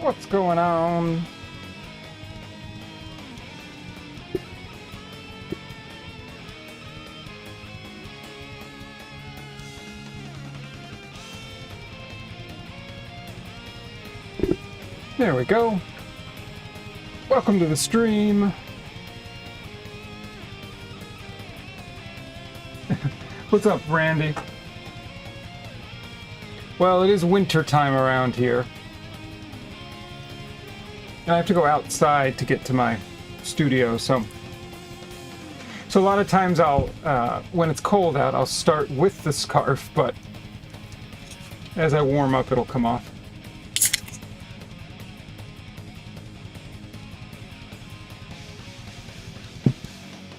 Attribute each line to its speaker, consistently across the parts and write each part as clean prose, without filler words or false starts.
Speaker 1: What's going on? There we go. Welcome to the stream. What's up, Randy? Well, it is winter time around here. And I have to go outside to get to my studio, so a lot of times I'll, when it's cold out, I'll start with the scarf, but as I warm up, it'll come off.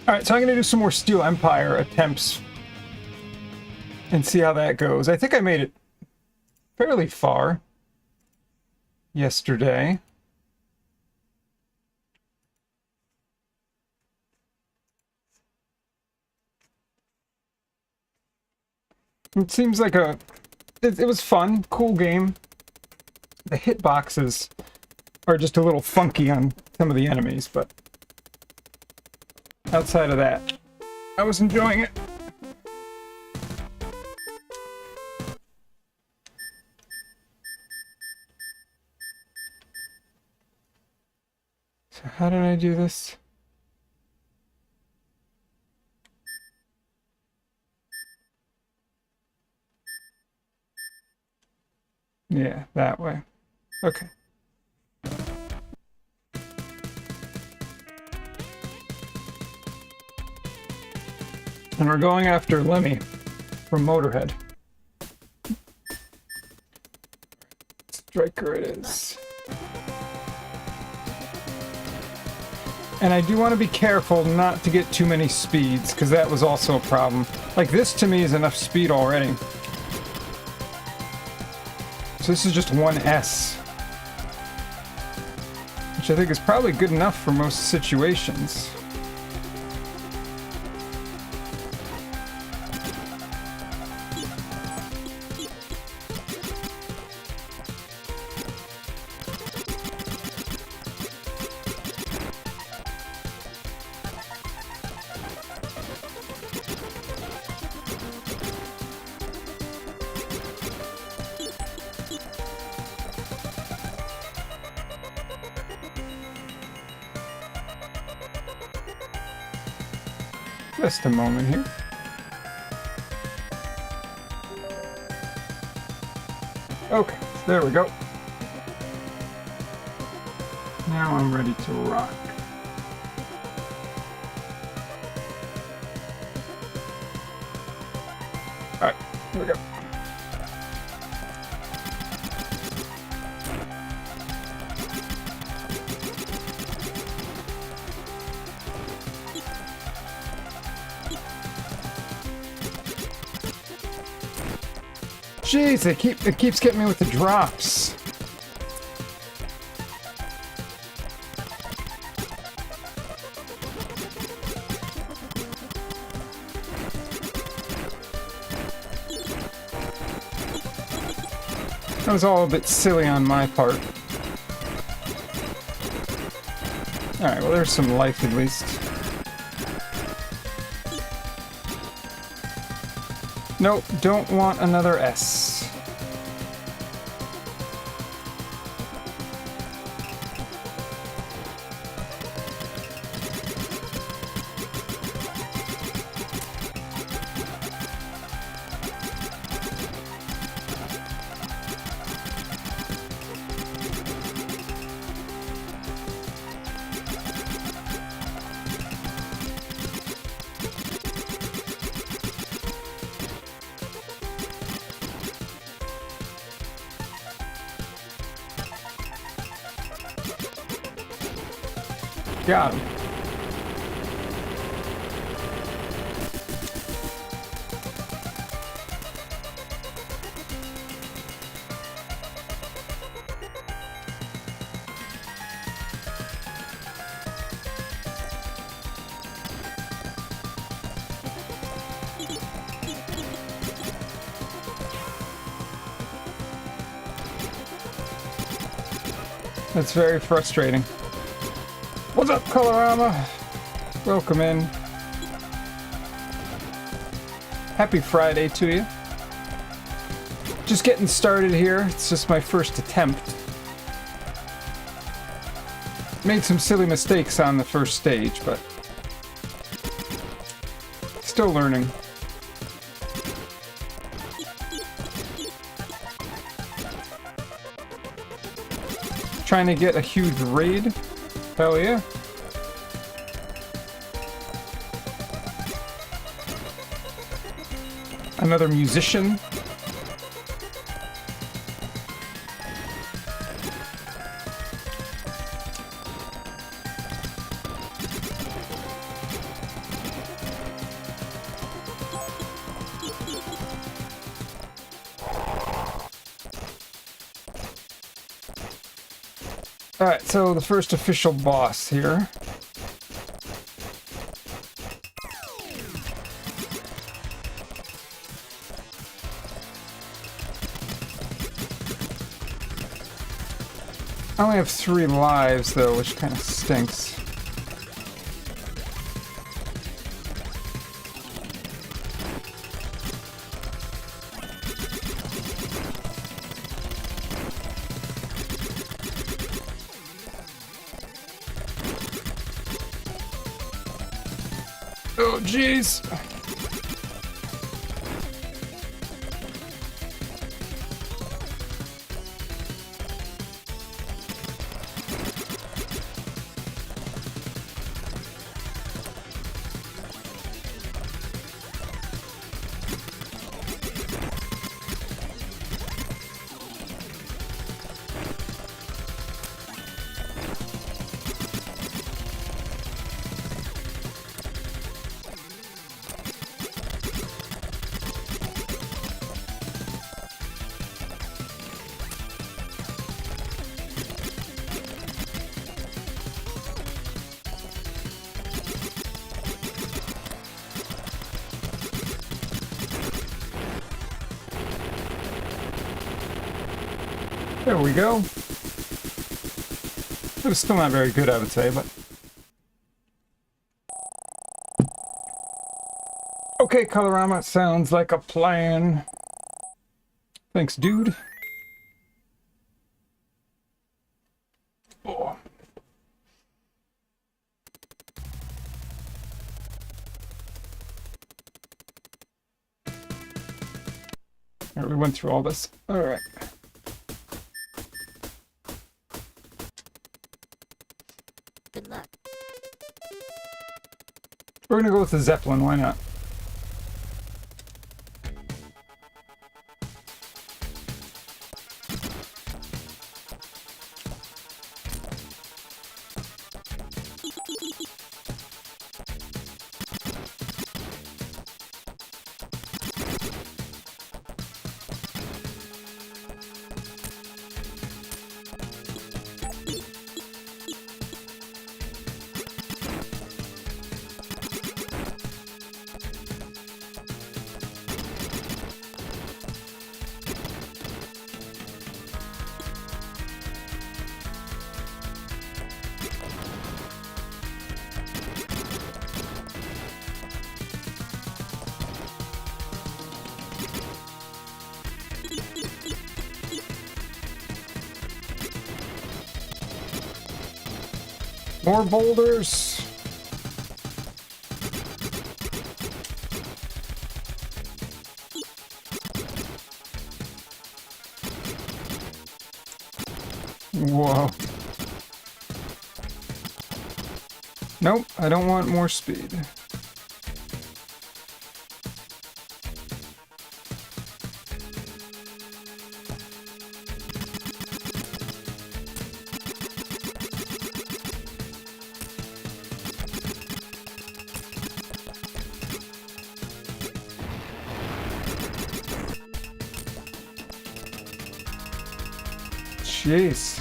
Speaker 1: Alright, so I'm going to do some more Steel Empire attempts and see how that goes. I think I made it fairly far yesterday. It seems like it was fun, cool game. The hitboxes are just a little funky on some of the enemies, but outside of that, I was enjoying it. So how did I do this? Yeah, that way. Okay. And we're going after Lemmy from Motorhead. Striker it is. And I do want to be careful not to get too many speeds, because that was also a problem. Like, this to me is enough speed already. So this is just 1S. Which I think is probably good enough for most situations. Just a moment here. Okay, there we go. Now I'm ready to rock. Alright, here we go. Jeez, it keeps getting me with the drops. That was all a bit silly on my part. Alright, well there's some life at least. Nope, don't want another S. Got him. That's very frustrating. What's up, Colorama? Welcome in. Happy Friday to you. Just getting started here. It's just my first attempt. Made some silly mistakes on the first stage, but still learning. Trying to get a huge raid. Hell yeah. Another musician. Alright, so the first official boss here. I only have 3 lives though, which kind of stinks. Oh, jeez. There we go. It was still not very good, I would say, but... Okay, Colorama, sounds like a plan. Thanks, dude. Oh. Alright, we went through all this. Alright.
Speaker 2: Good luck.
Speaker 1: We're gonna go with the Zeppelin, why not? More boulders. Whoa. Nope, I don't want more speed. Jeez.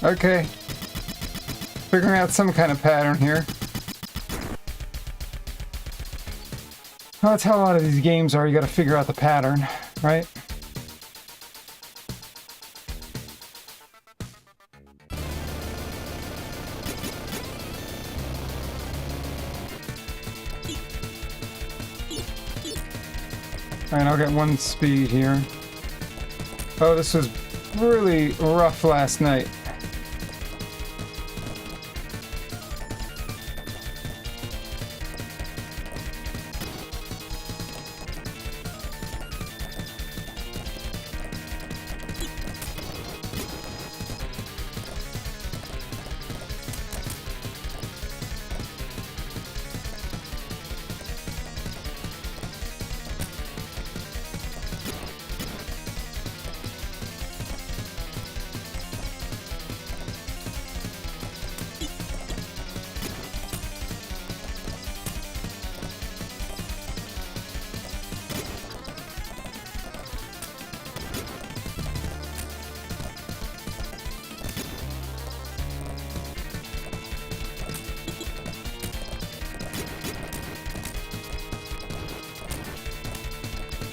Speaker 1: Okay. Figuring out some kind of pattern here. Well, that's how a lot of these games are. You gotta figure out the pattern, right? Alright, I'll get one speed here. Oh, this was really rough last night.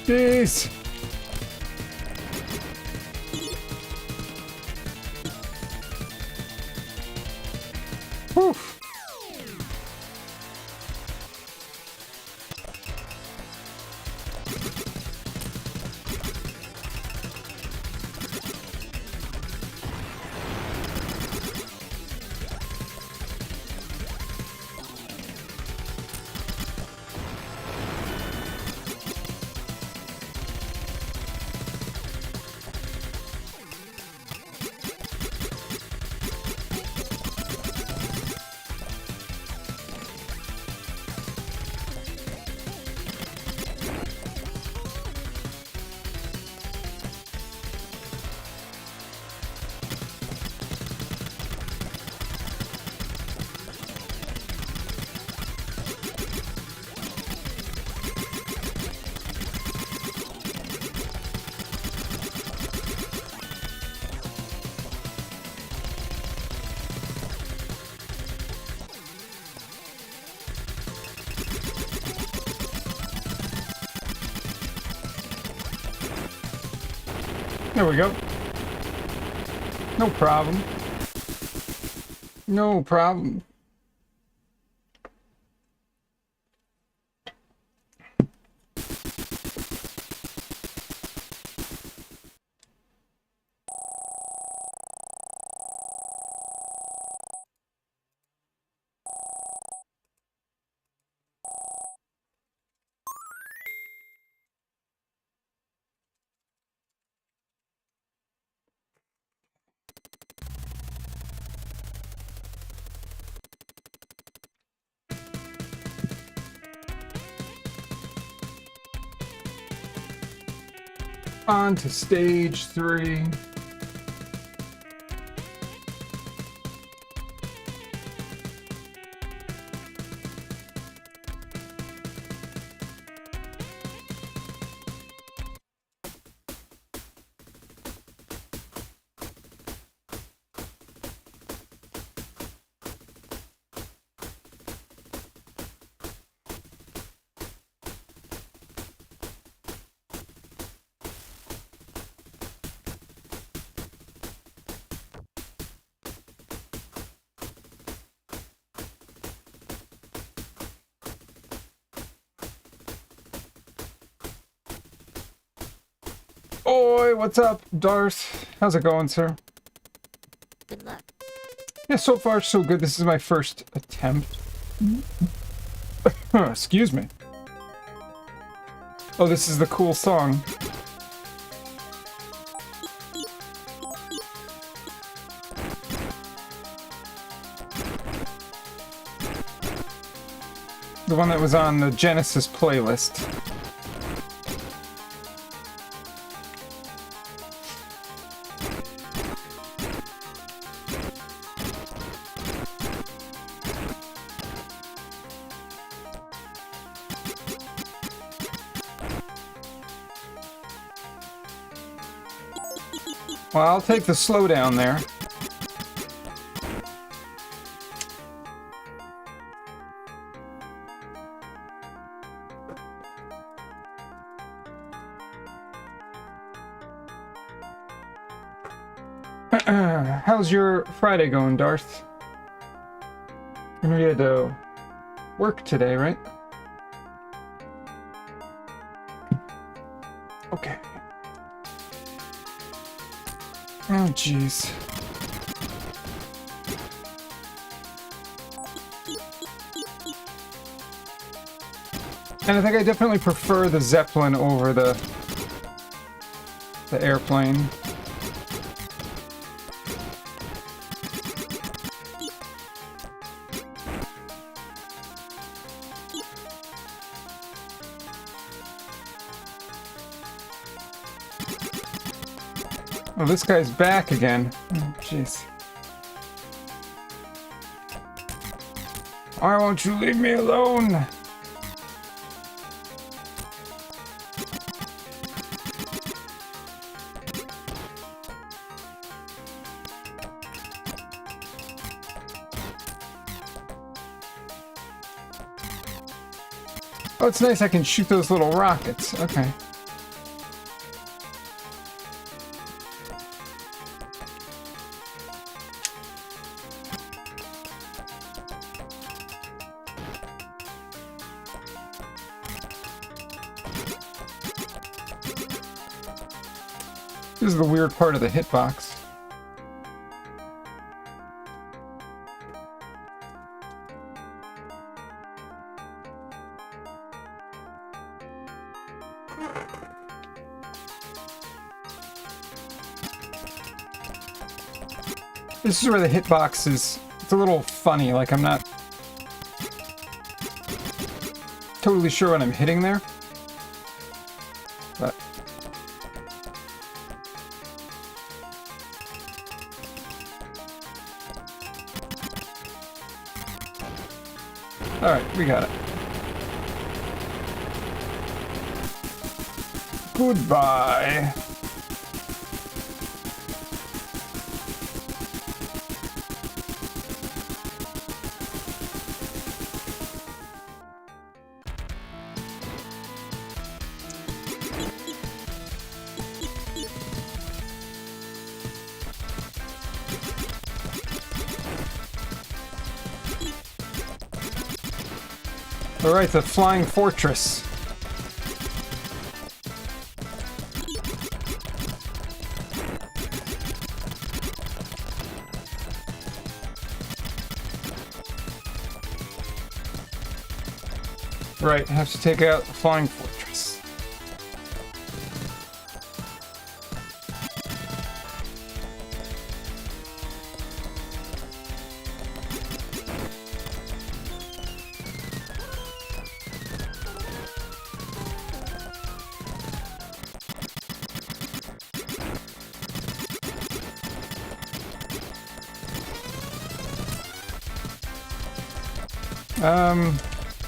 Speaker 1: Jeez. Whew. There we go. No problem. No problem. On to stage 3. Oi, what's up, Darth? How's it going, sir?
Speaker 2: Good luck.
Speaker 1: Yeah, so far so good. This is my first attempt. Excuse me. Oh, this is the cool song. The one that was on the Genesis playlist. Well, I'll take the slowdown there. How's your Friday going, Darth? You had to work today, right? Okay. Oh, jeez. And I think I definitely prefer the Zeppelin over the airplane. Oh, this guy's back again. Oh, jeez. Why won't you leave me alone? Oh, it's nice I can shoot those little rockets. Okay. This is the weird part of the hitbox. This is where the hitbox is, it's a little funny, like I'm not totally sure what I'm hitting there. But alright, we got it. Goodbye. Alright, the Flying Fortress. Right, I have to take out the Flying Fortress.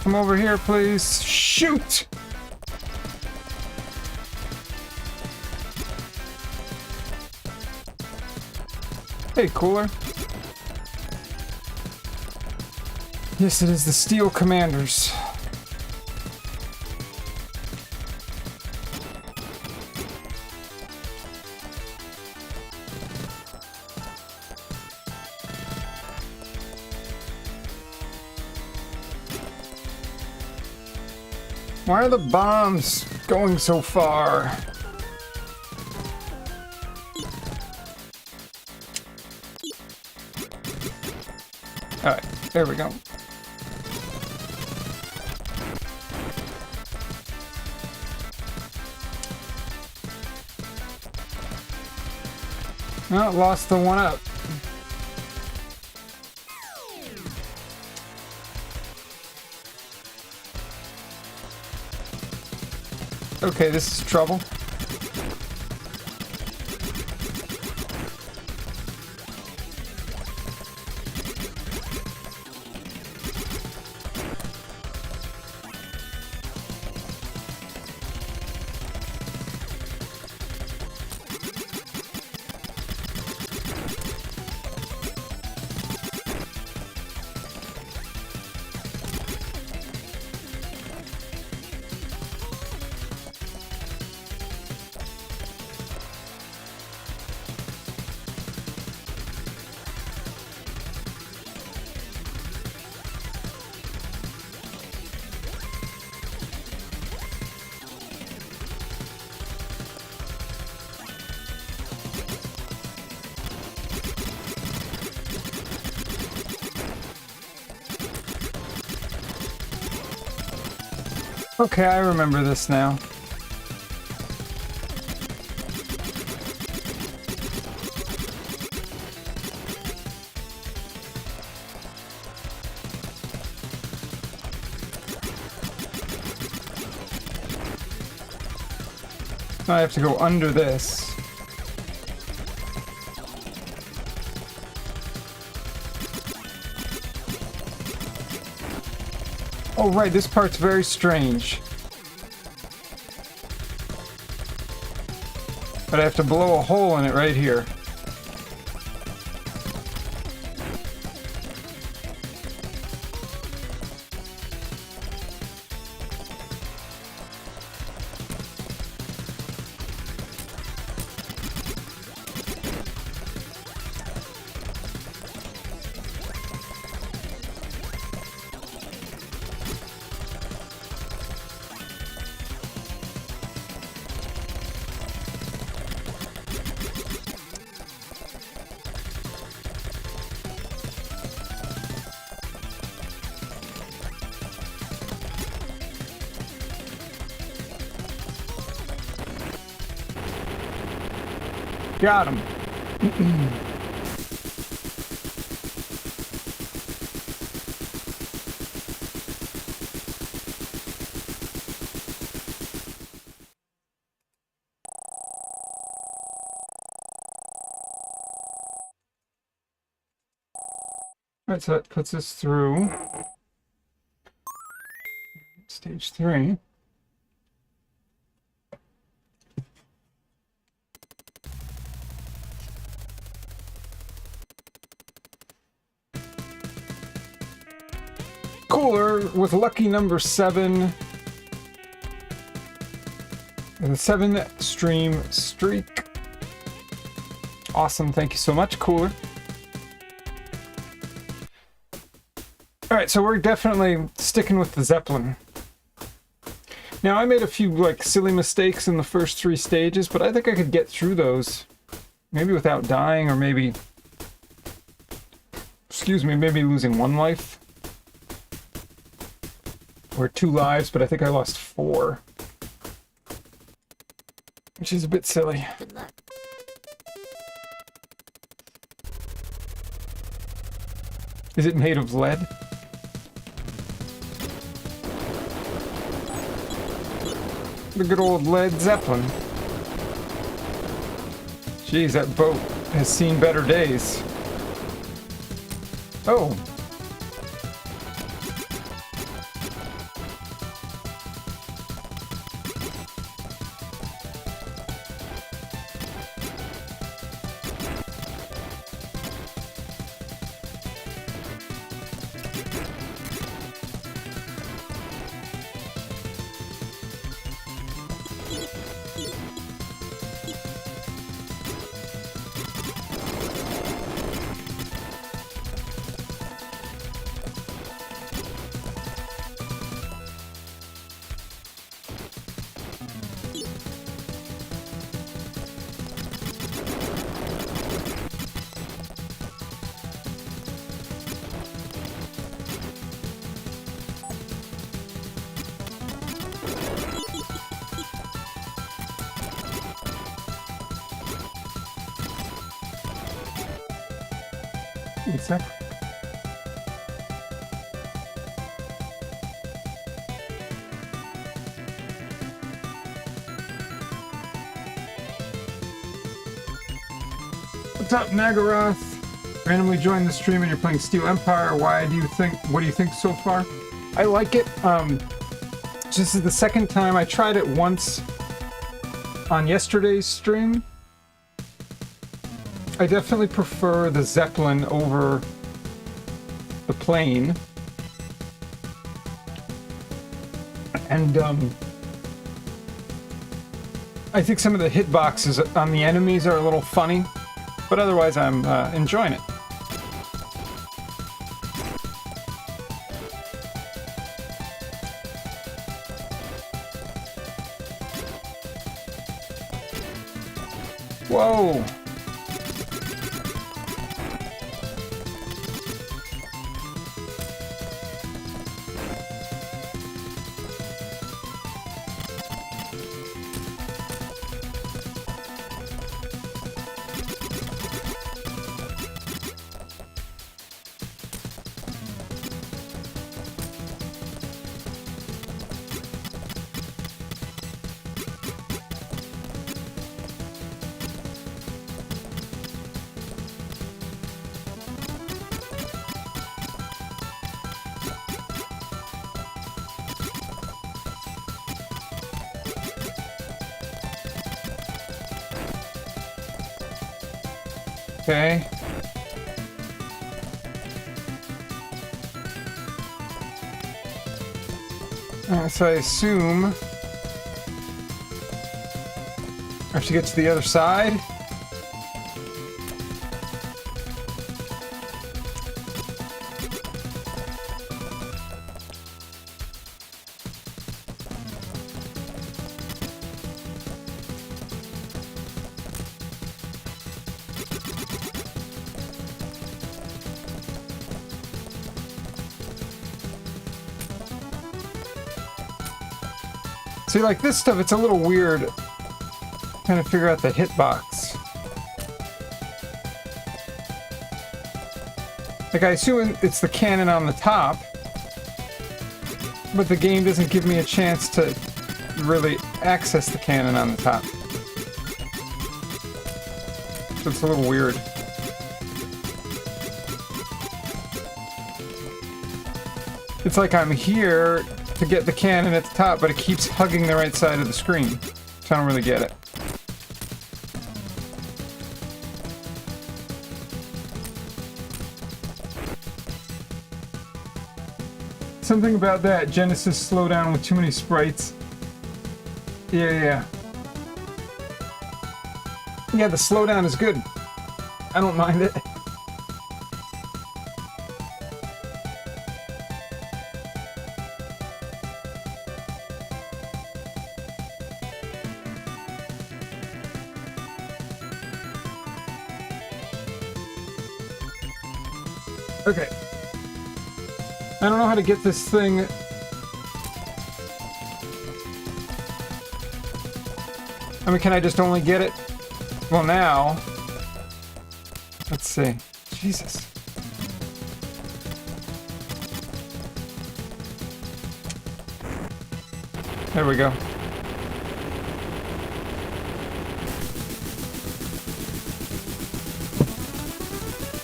Speaker 1: Come over here, please. Shoot! Hey, Cooler. Yes, it is the Steel Commanders. Why are the bombs going so far? Alright, there we go. Oh, lost the one up. Okay, this is trouble. Okay, I remember this now. I have to go under this. Oh right, this part's very strange. But I have to blow a hole in it right here. Got him. Right, so that puts us through stage 3. Cooler with lucky number 7 and a 7-stream streak. Awesome, thank you so much, Cooler. Alright, so we're definitely sticking with the Zeppelin. Now, I made a few, like, silly mistakes in the first 3 stages, but I think I could get through those. Maybe without dying, or maybe... Excuse me, maybe losing 1 life. Or 2 lives, but I think I lost 4. Which is a bit silly.
Speaker 2: Good luck.
Speaker 1: Is it made of lead? The good old Led Zeppelin. Jeez, that boat has seen better days. Oh. One sec. What's up, Nagaroth? Randomly joined the stream and you're playing Steel Empire. What do you think so far? I like it. This is the second time. I tried it once on yesterday's stream. I definitely prefer the Zeppelin over the plane. And I think some of the hitboxes on the enemies are a little funny, but otherwise I'm enjoying it. Whoa! Okay. So I assume I have to get to the other side. See, like this stuff, it's a little weird trying to figure out the hitbox. Like, I assume it's the cannon on the top, but the game doesn't give me a chance to really access the cannon on the top. So it's a little weird. It's like I'm here to get the cannon at the top, but it keeps hugging the right side of the screen. So I don't really get it. Something about that Genesis slowdown with too many sprites. Yeah. Yeah, the slowdown is good. I don't mind it. Okay. I don't know how to get this thing. I mean, can I just only get it? Well, now. Let's see. Jesus. There we go.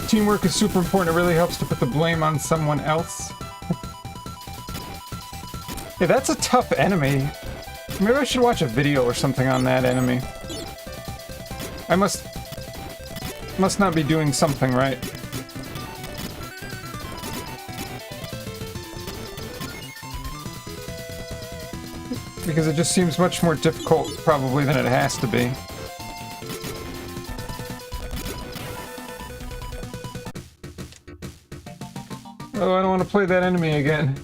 Speaker 1: Teamwork is super important. It really helps to put the blame on someone else. Yeah, that's a tough enemy. Maybe I should watch a video or something on that enemy. I must not be doing something right. Because it just seems much more difficult, probably, than it has to be. Oh, I don't want to play that enemy again.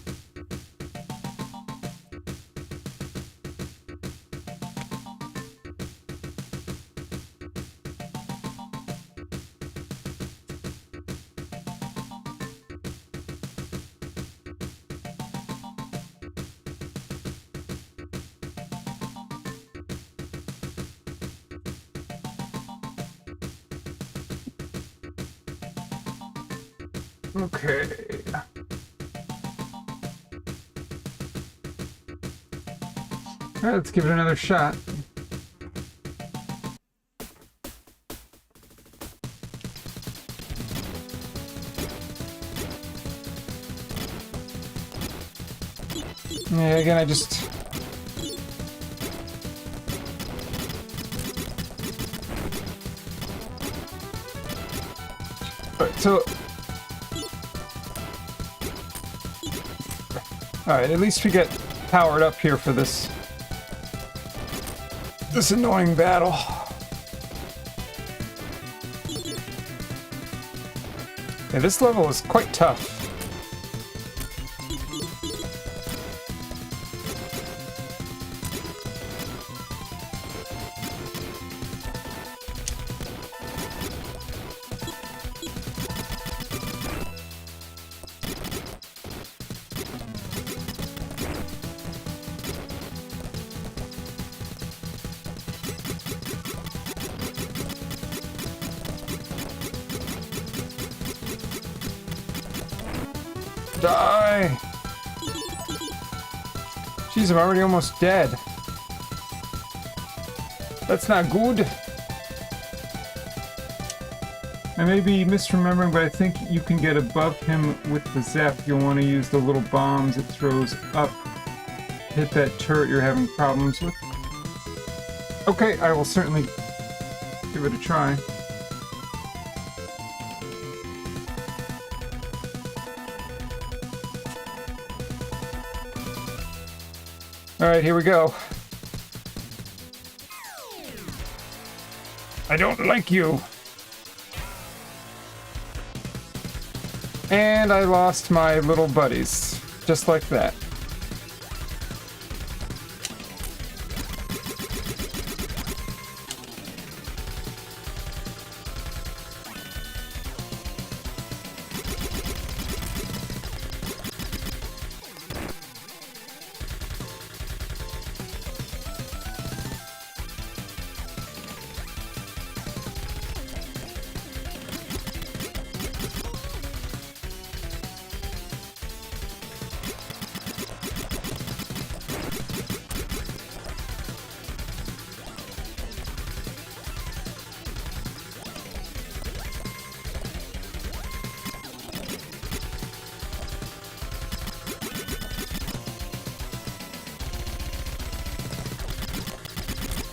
Speaker 1: Okay. All right, let's give it another shot. Yeah, again, I just... Alright, so... Alright, at least we get powered up here for this annoying battle. Yeah, this level is quite tough. Die! Jeez, I'm already almost dead. That's not good. I may be misremembering, but I think you can get above him with the Zep. You'll want to use the little bombs it throws up. Hit that turret you're having problems with. Okay, I will certainly give it a try. Alright, here we go. I don't like you. And I lost my little buddies. Just like that.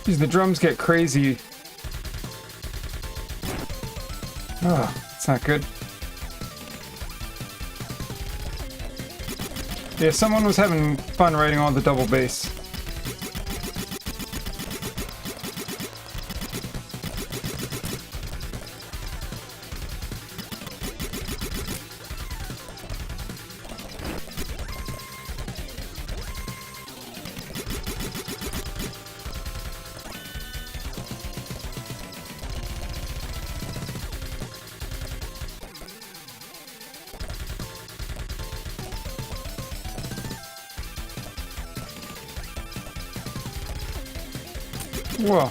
Speaker 1: Jeez, the drums get crazy. Oh, it's not good. Yeah, someone was having fun writing all the double bass. Whoa.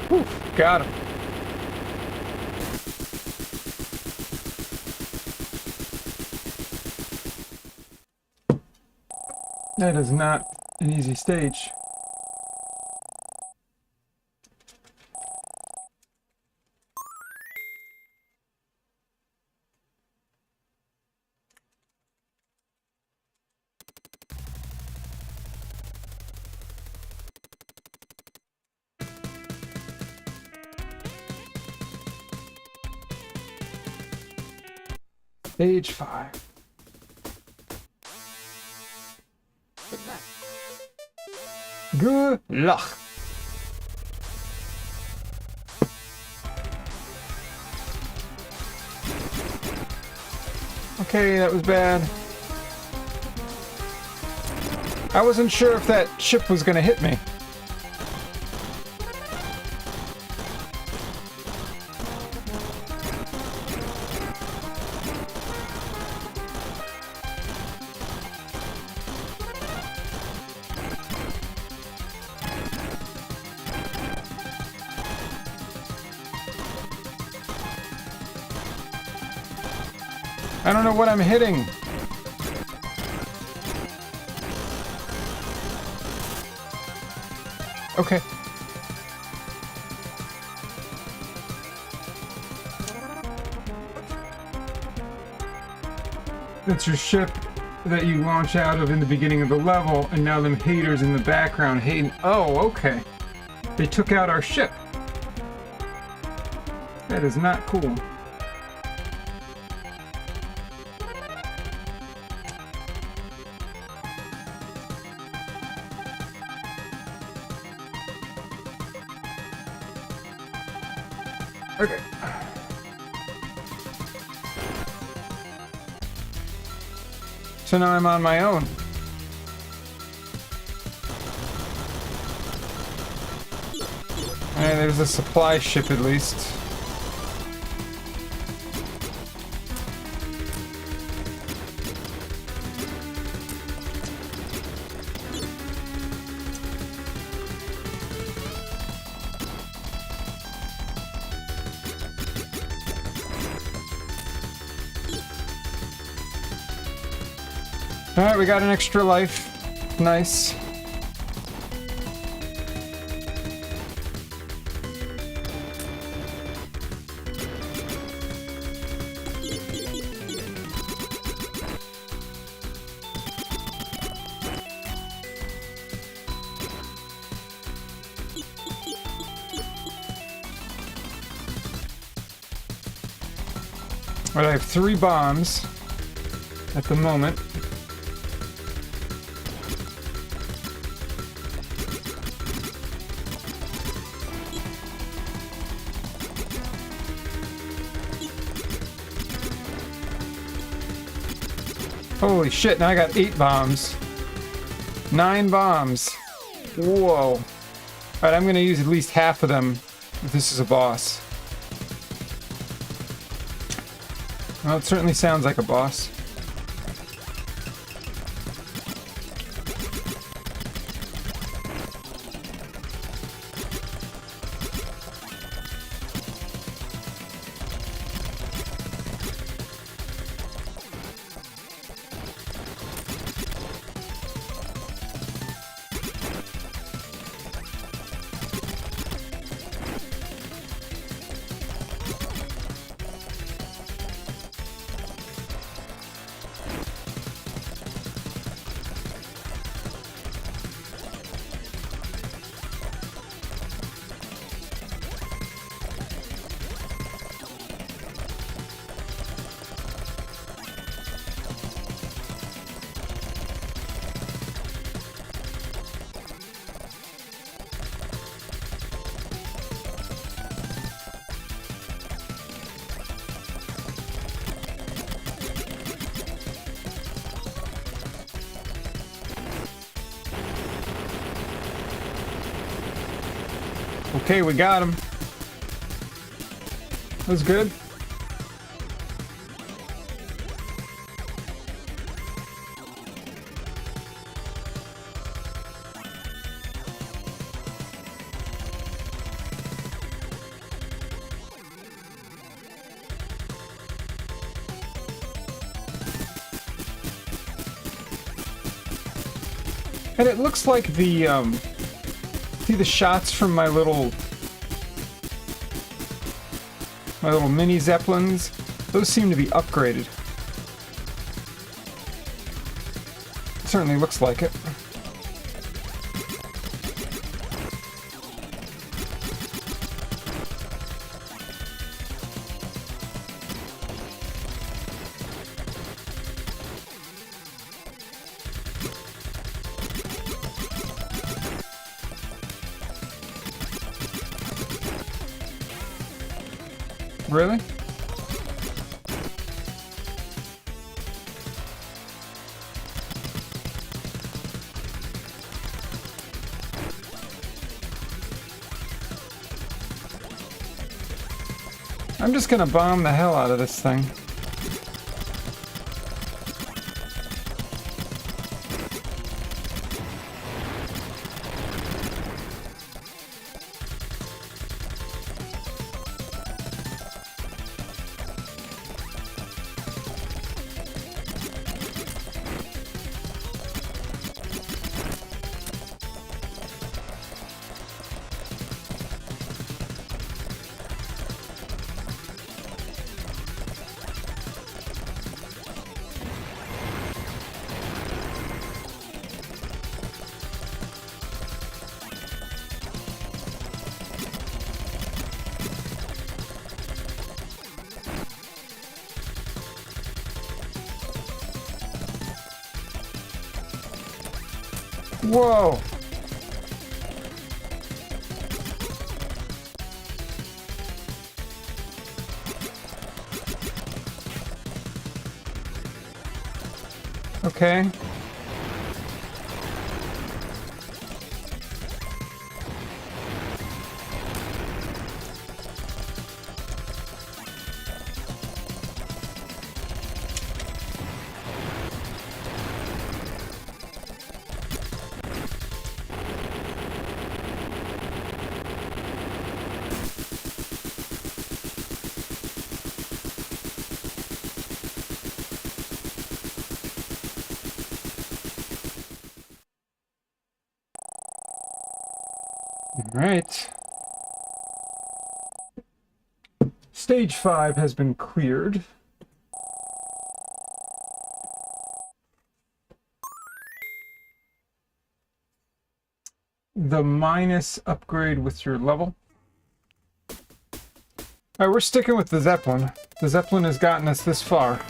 Speaker 1: Whew, got him. That is not an easy stage. Stage 5.
Speaker 2: Good luck.
Speaker 1: Good luck. Okay, that was bad. I wasn't sure if that ship was gonna hit me. I don't know what I'm hitting. Okay. That's your ship that you launch out of in the beginning of the level, and now them haters in the background hating. Oh, okay. They took out our ship. That is not cool. Okay. So now I'm on my own. Alright, there's a supply ship at least. Alright, we got an extra life. Nice. But I have 3 bombs at the moment. Holy shit, now I got 8 bombs. 9 bombs. Whoa. Alright, I'm gonna use at least half of them if this is a boss. Well, it certainly sounds like a boss. Okay, we got him. That was good. And it looks like the, see the shots from my little mini Zeppelins? Those seem to be upgraded. Certainly looks like it. Really? I'm just gonna bomb the hell out of this thing. Whoa! Okay. Right. Stage 5 has been cleared. The minus upgrade with your level. Alright, we're sticking with the Zeppelin. The Zeppelin has gotten us this far.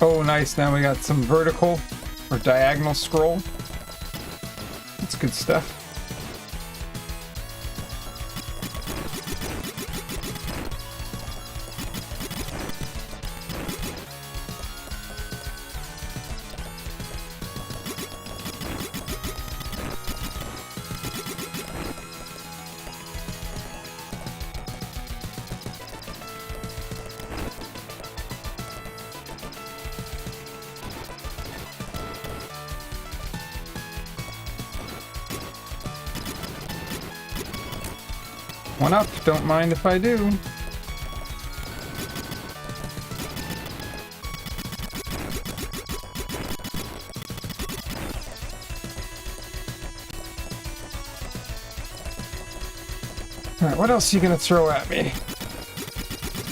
Speaker 1: Oh, nice. Now we got some vertical or diagonal scroll. That's good stuff. One up, don't mind if I do. Alright, what else are you gonna throw at me?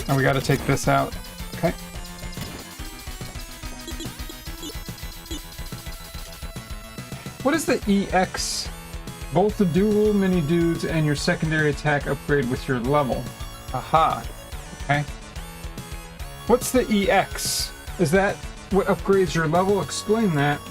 Speaker 1: Oh, we gotta take this out. Okay. What is the EX? Both the dual mini dudes and your secondary attack upgrade with your level. Aha. Okay. What's the EX? Is that what upgrades your level? Explain that.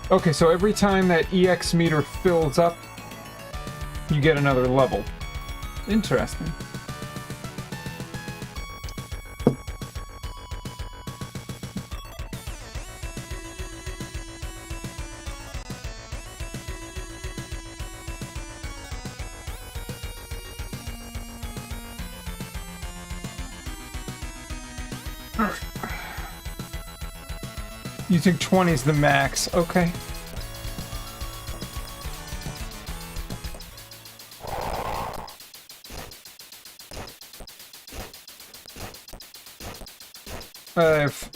Speaker 1: Okay, so every time that EX meter fills up, you get another level. Interesting. You think 20 is the max? Okay.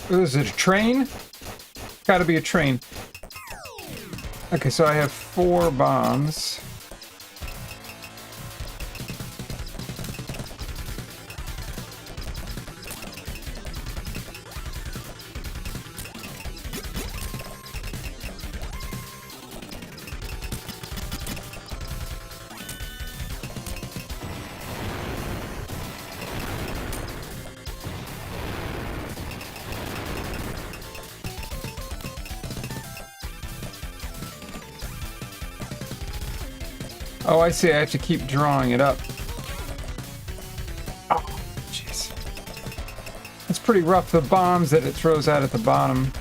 Speaker 1: Is it a train? Gotta be a train. Okay, so I have 4 bombs. Oh, I see. I have to keep drawing it up. Oh, jeez. That's pretty rough, the bombs that it throws out at the bottom.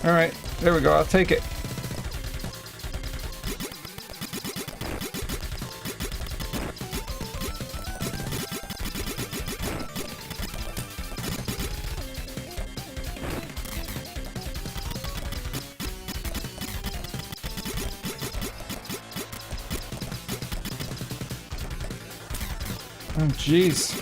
Speaker 1: Alright, there we go. I'll take it. Oh, jeez.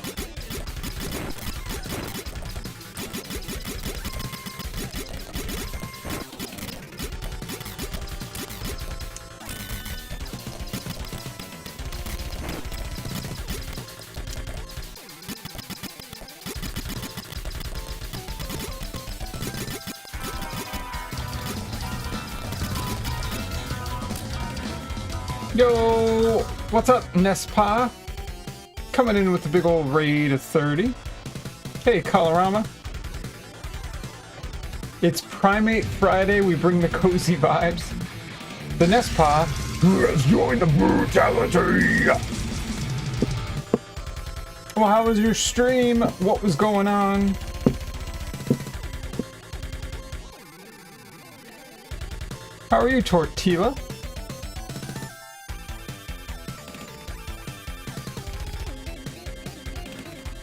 Speaker 1: Yo! What's up, Nespa? Coming in with the big old raid of 30. Hey, Colorama. It's Primate Friday. We bring the cozy vibes. The Nespa, who has joined the brutality. Well, how was your stream? What was going on? How are you, Tortilla?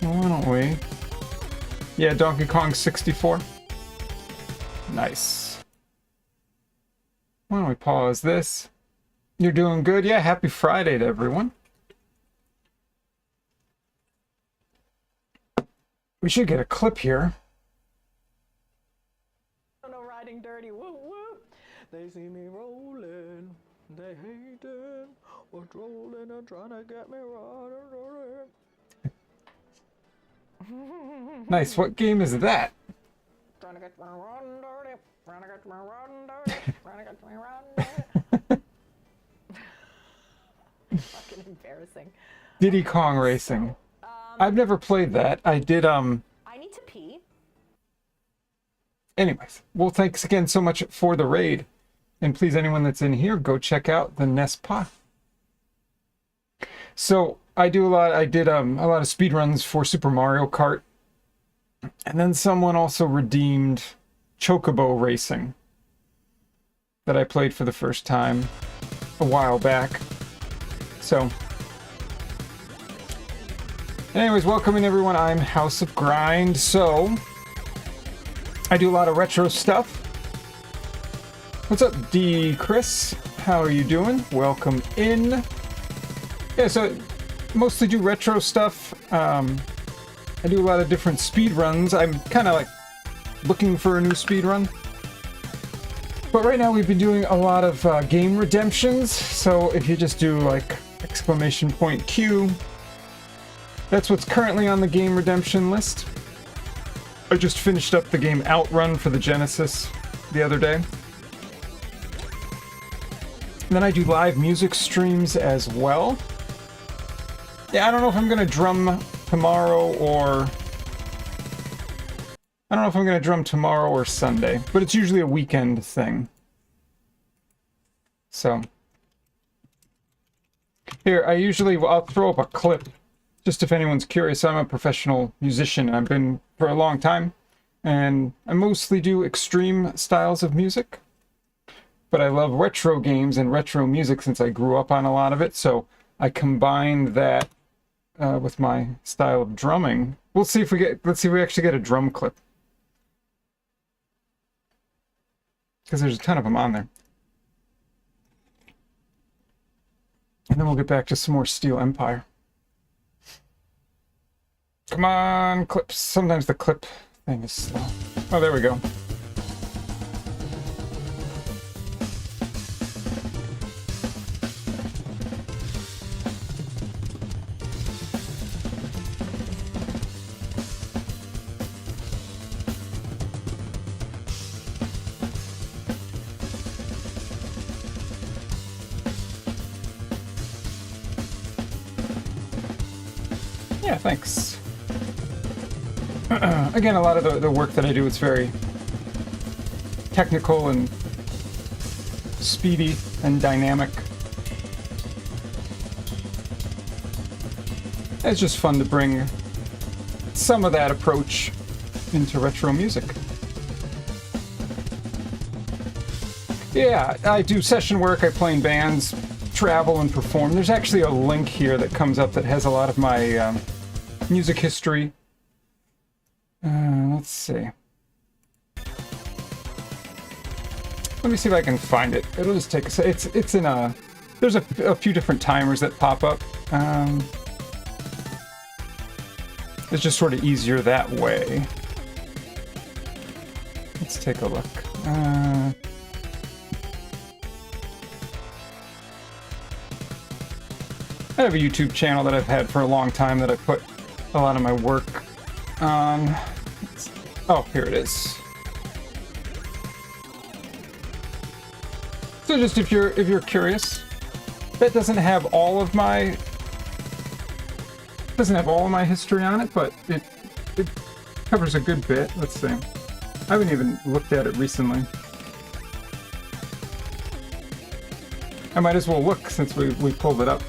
Speaker 1: Well, why don't we? Yeah, Donkey Kong 64. Nice. Why don't we pause this? You're doing good? Yeah, happy Friday to everyone. We should get a clip here.
Speaker 2: No riding dirty, whoop whoop. They see me rolling, they hate it. What's rolling and trying to get me rolling.
Speaker 1: Nice. What game is that?
Speaker 2: Trying to get me run dirty, trying to get me run dirty, trying to get me run dirty. Fucking embarrassing.
Speaker 1: Diddy Kong Racing. I've never played that. I did,
Speaker 2: I need to pee.
Speaker 1: Anyways, well, thanks again so much for the raid. And please, anyone that's in here, go check out the Nespa. So, I did a lot of speedruns for Super Mario Kart. And then someone also redeemed Chocobo Racing that I played for the first time a while back. So, anyways, welcome in everyone. I'm House of Grind. So, I do a lot of retro stuff. What's up, D. Chris? How are you doing? Welcome in. Yeah, so mostly do retro stuff. I do a lot of different speed runs. I'm kind of like looking for a new speed run. But right now we've been doing a lot of game redemptions. So if you just do like !Q, that's what's currently on the game redemption list. I just finished up the game Outrun for the Genesis the other day. And then I do live music streams as well. Yeah, I don't know if I'm gonna drum tomorrow or... I don't know if I'm gonna drum tomorrow or Sunday, but it's usually a weekend thing. So... Here, I'll throw up a clip, just if anyone's curious. I'm a professional musician, and I've been for a long time, and I mostly do extreme styles of music. But I love retro games and retro music since I grew up on a lot of it, so I combined that with my style of drumming. Let's see if we actually get a drum clip. Because there's a ton of them on there. And then we'll get back to some more Steel Empire. Come on, clips. Sometimes the clip thing is slow. Oh, there we go. Yeah, thanks. Again, a lot of the work that I do is very technical and speedy and dynamic. It's just fun to bring some of that approach into retro music. Yeah, I do session work, I play in bands, travel and perform. There's actually a link here that comes up that has a lot of my music history. Let's see. Let me see if I can find it. It'll just take a sec. It's in a... There's a few different timers that pop up. It's just sort of easier that way. Let's take a look. I have a YouTube channel that I've had for a long time that I put a lot of my work on. Oh, here it is. So just if you're curious, that doesn't have all of my history on it, but it covers a good bit. Let's see. I haven't even looked at it recently. I might as well look since we pulled it up.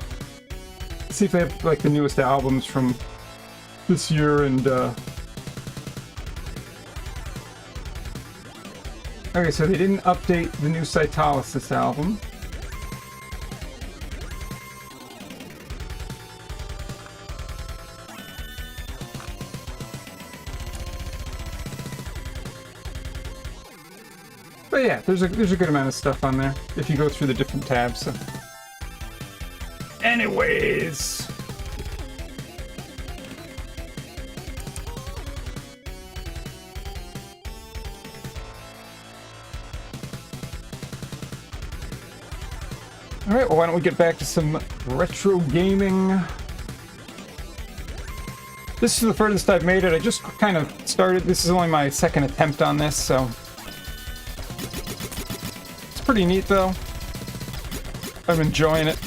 Speaker 1: See if they have like the newest albums from this year, and okay, so they didn't update the new Cytolysis album. But yeah, there's a good amount of stuff on there if you go through the different tabs. So. Anyways. Alright, well, why don't we get back to some retro gaming. This is the furthest I've made it. I just kind of started. This is only my second attempt on this, so. It's pretty neat, though. I'm enjoying it.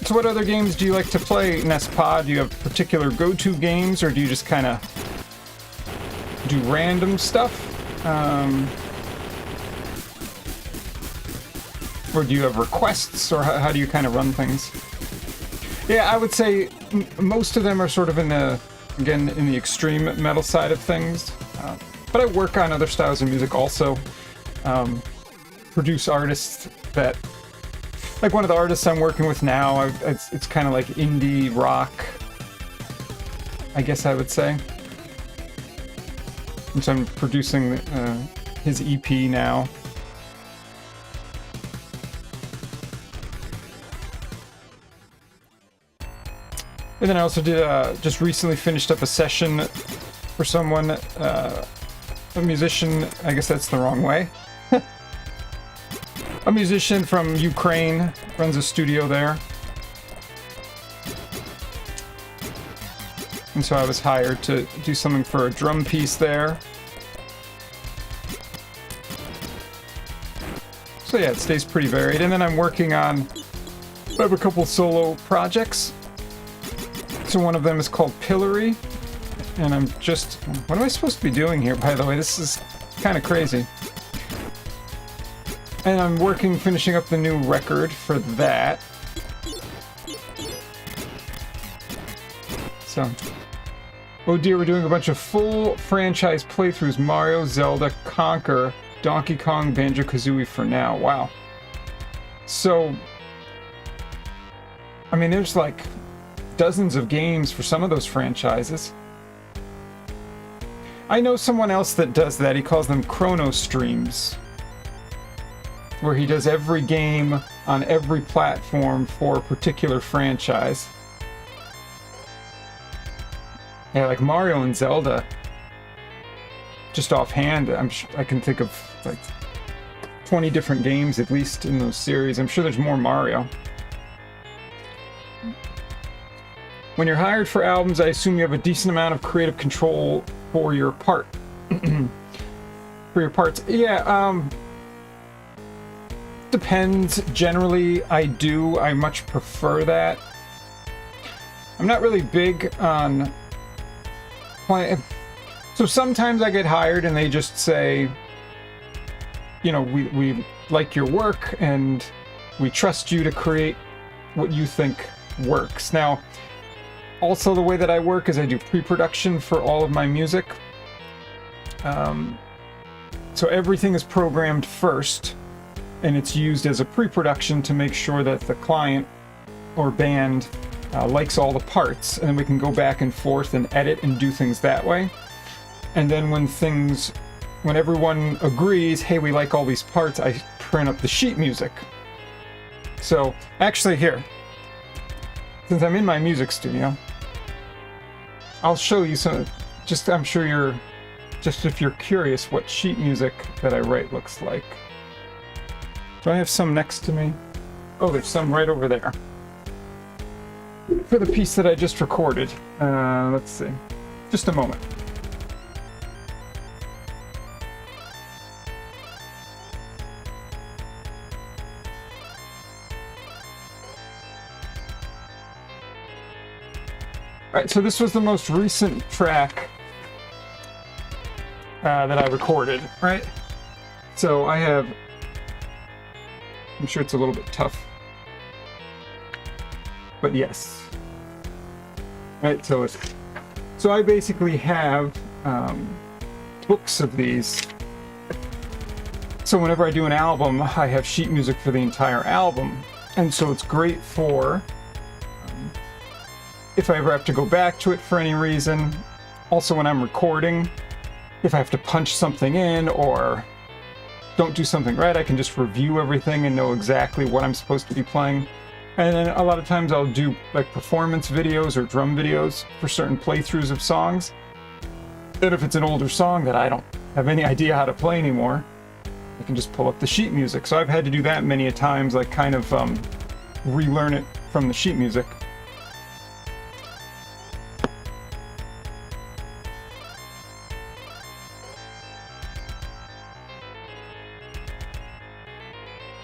Speaker 1: So what other games do you like to play, Nespod? Do you have particular go-to games, or do you just kind of do random stuff? Or do you have requests, or how do you kind of run things? Yeah, I would say most of them are sort of in the, again, in the extreme metal side of things. But I work on other styles of music also. Produce artists that... Like one of the artists I'm working with now, it's kind of like indie rock, I guess I would say. And so I'm producing his EP now. And then I also did just recently finished up a session for someone, a musician. I guess that's the wrong way. A musician from Ukraine, runs a studio there. And so I was hired to do something for a drum piece there. So yeah, it stays pretty varied. And then I'm working on, I have a couple solo projects. So one of them is called Pillory. And I'm just, what am I supposed to be doing here, by the way? This is kind of crazy. And I'm finishing up the new record for that. So, oh dear, we're doing a bunch of full franchise playthroughs. Mario, Zelda, Conker, Donkey Kong, Banjo-Kazooie for now. Wow. So, I mean, there's like dozens of games for some of those franchises. I know someone else that does that. He calls them Chrono Streams, where he does every game on every platform for a particular franchise. Yeah, like Mario and Zelda. Just offhand, I can think of like 20 different games at least in those series. I'm sure there's more Mario. When you're hired for albums, I assume you have a decent amount of creative control for your part. For your parts. Yeah, depends. Generally, I do. I much prefer that. I'm not really big on playing. So sometimes I get hired and they just say, you know, we like your work and we trust you to create what you think works. Now, also the way that I work is I do pre-production for all of my music. So everything is programmed first, and it's used as a pre-production to make sure that the client or band likes all the parts, and then we can go back and forth and edit and do things that way. And then when everyone agrees, hey, we like all these parts, I print up the sheet music. So actually here, since I'm in my music studio, I'll show you some, just I'm sure you're, just if you're curious what sheet music that I write looks like. Do I have some next to me? Oh, there's some right over there. For the piece that I just recorded. Let's see. Just a moment. Alright, so this was the most recent track that I recorded, right? So I have, I'm sure it's a little bit tough, but yes. Right, so I basically have books of these. So whenever I do an album, I have sheet music for the entire album. And so it's great for if I ever have to go back to it for any reason. Also when I'm recording, if I have to punch something in or don't do something right, I can just review everything and know exactly what I'm supposed to be playing. And then a lot of times I'll do like performance videos or drum videos for certain playthroughs of songs. Then if it's an older song that I don't have any idea how to play anymore, I can just pull up the sheet music. So I've had to do that many a times, like kind of relearn it from the sheet music.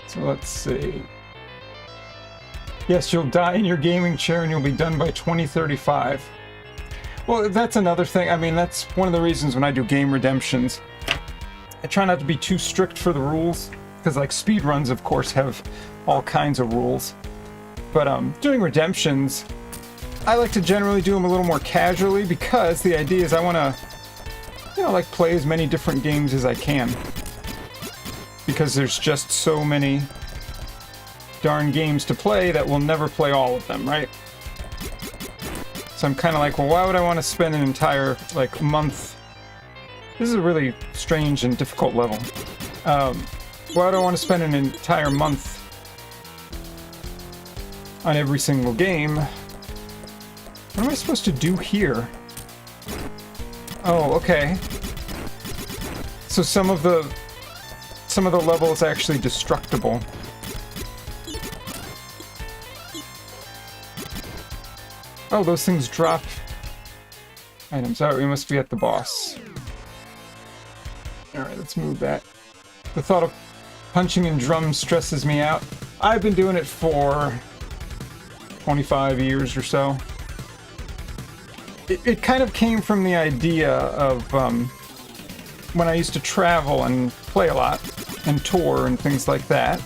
Speaker 1: So let's see. Yes, you'll die in your gaming chair and you'll be done by 2035. Well, that's another thing. I mean, that's one of the reasons when I do game redemptions, I try not to be too strict for the rules, because like speedruns, of course, have all kinds of rules. But doing redemptions, I like to generally do them a little more casually, because the idea is I want to, you know, like play as many different games as I can. Because there's just so many darn games to play that we'll never play all of them, right? So I'm kind of like, well, why would I want to spend an entire, like, month? This is a really strange and difficult level. Why would I want to spend an entire month on every single game? What am I supposed to do here? Oh, okay. So some of the level is actually destructible. Oh, those things drop items. Oh, we must be at the boss. Alright, let's move that. The thought of punching in drums stresses me out. I've been doing it for 25 years or so. It kind of came from the idea of when I used to travel and play a lot and tour and things like that.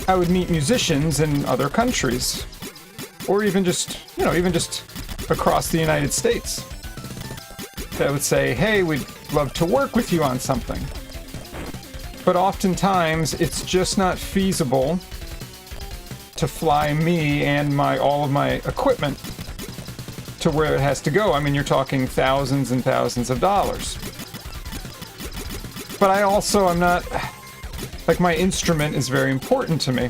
Speaker 1: I would meet musicians in other countries. Or even just, you know, even just across the United States. That would say, hey, we'd love to work with you on something. But oftentimes, it's just not feasible to fly me and all of my equipment to where it has to go. I mean, you're talking thousands and thousands of dollars. But I'm not, like, my instrument is very important to me.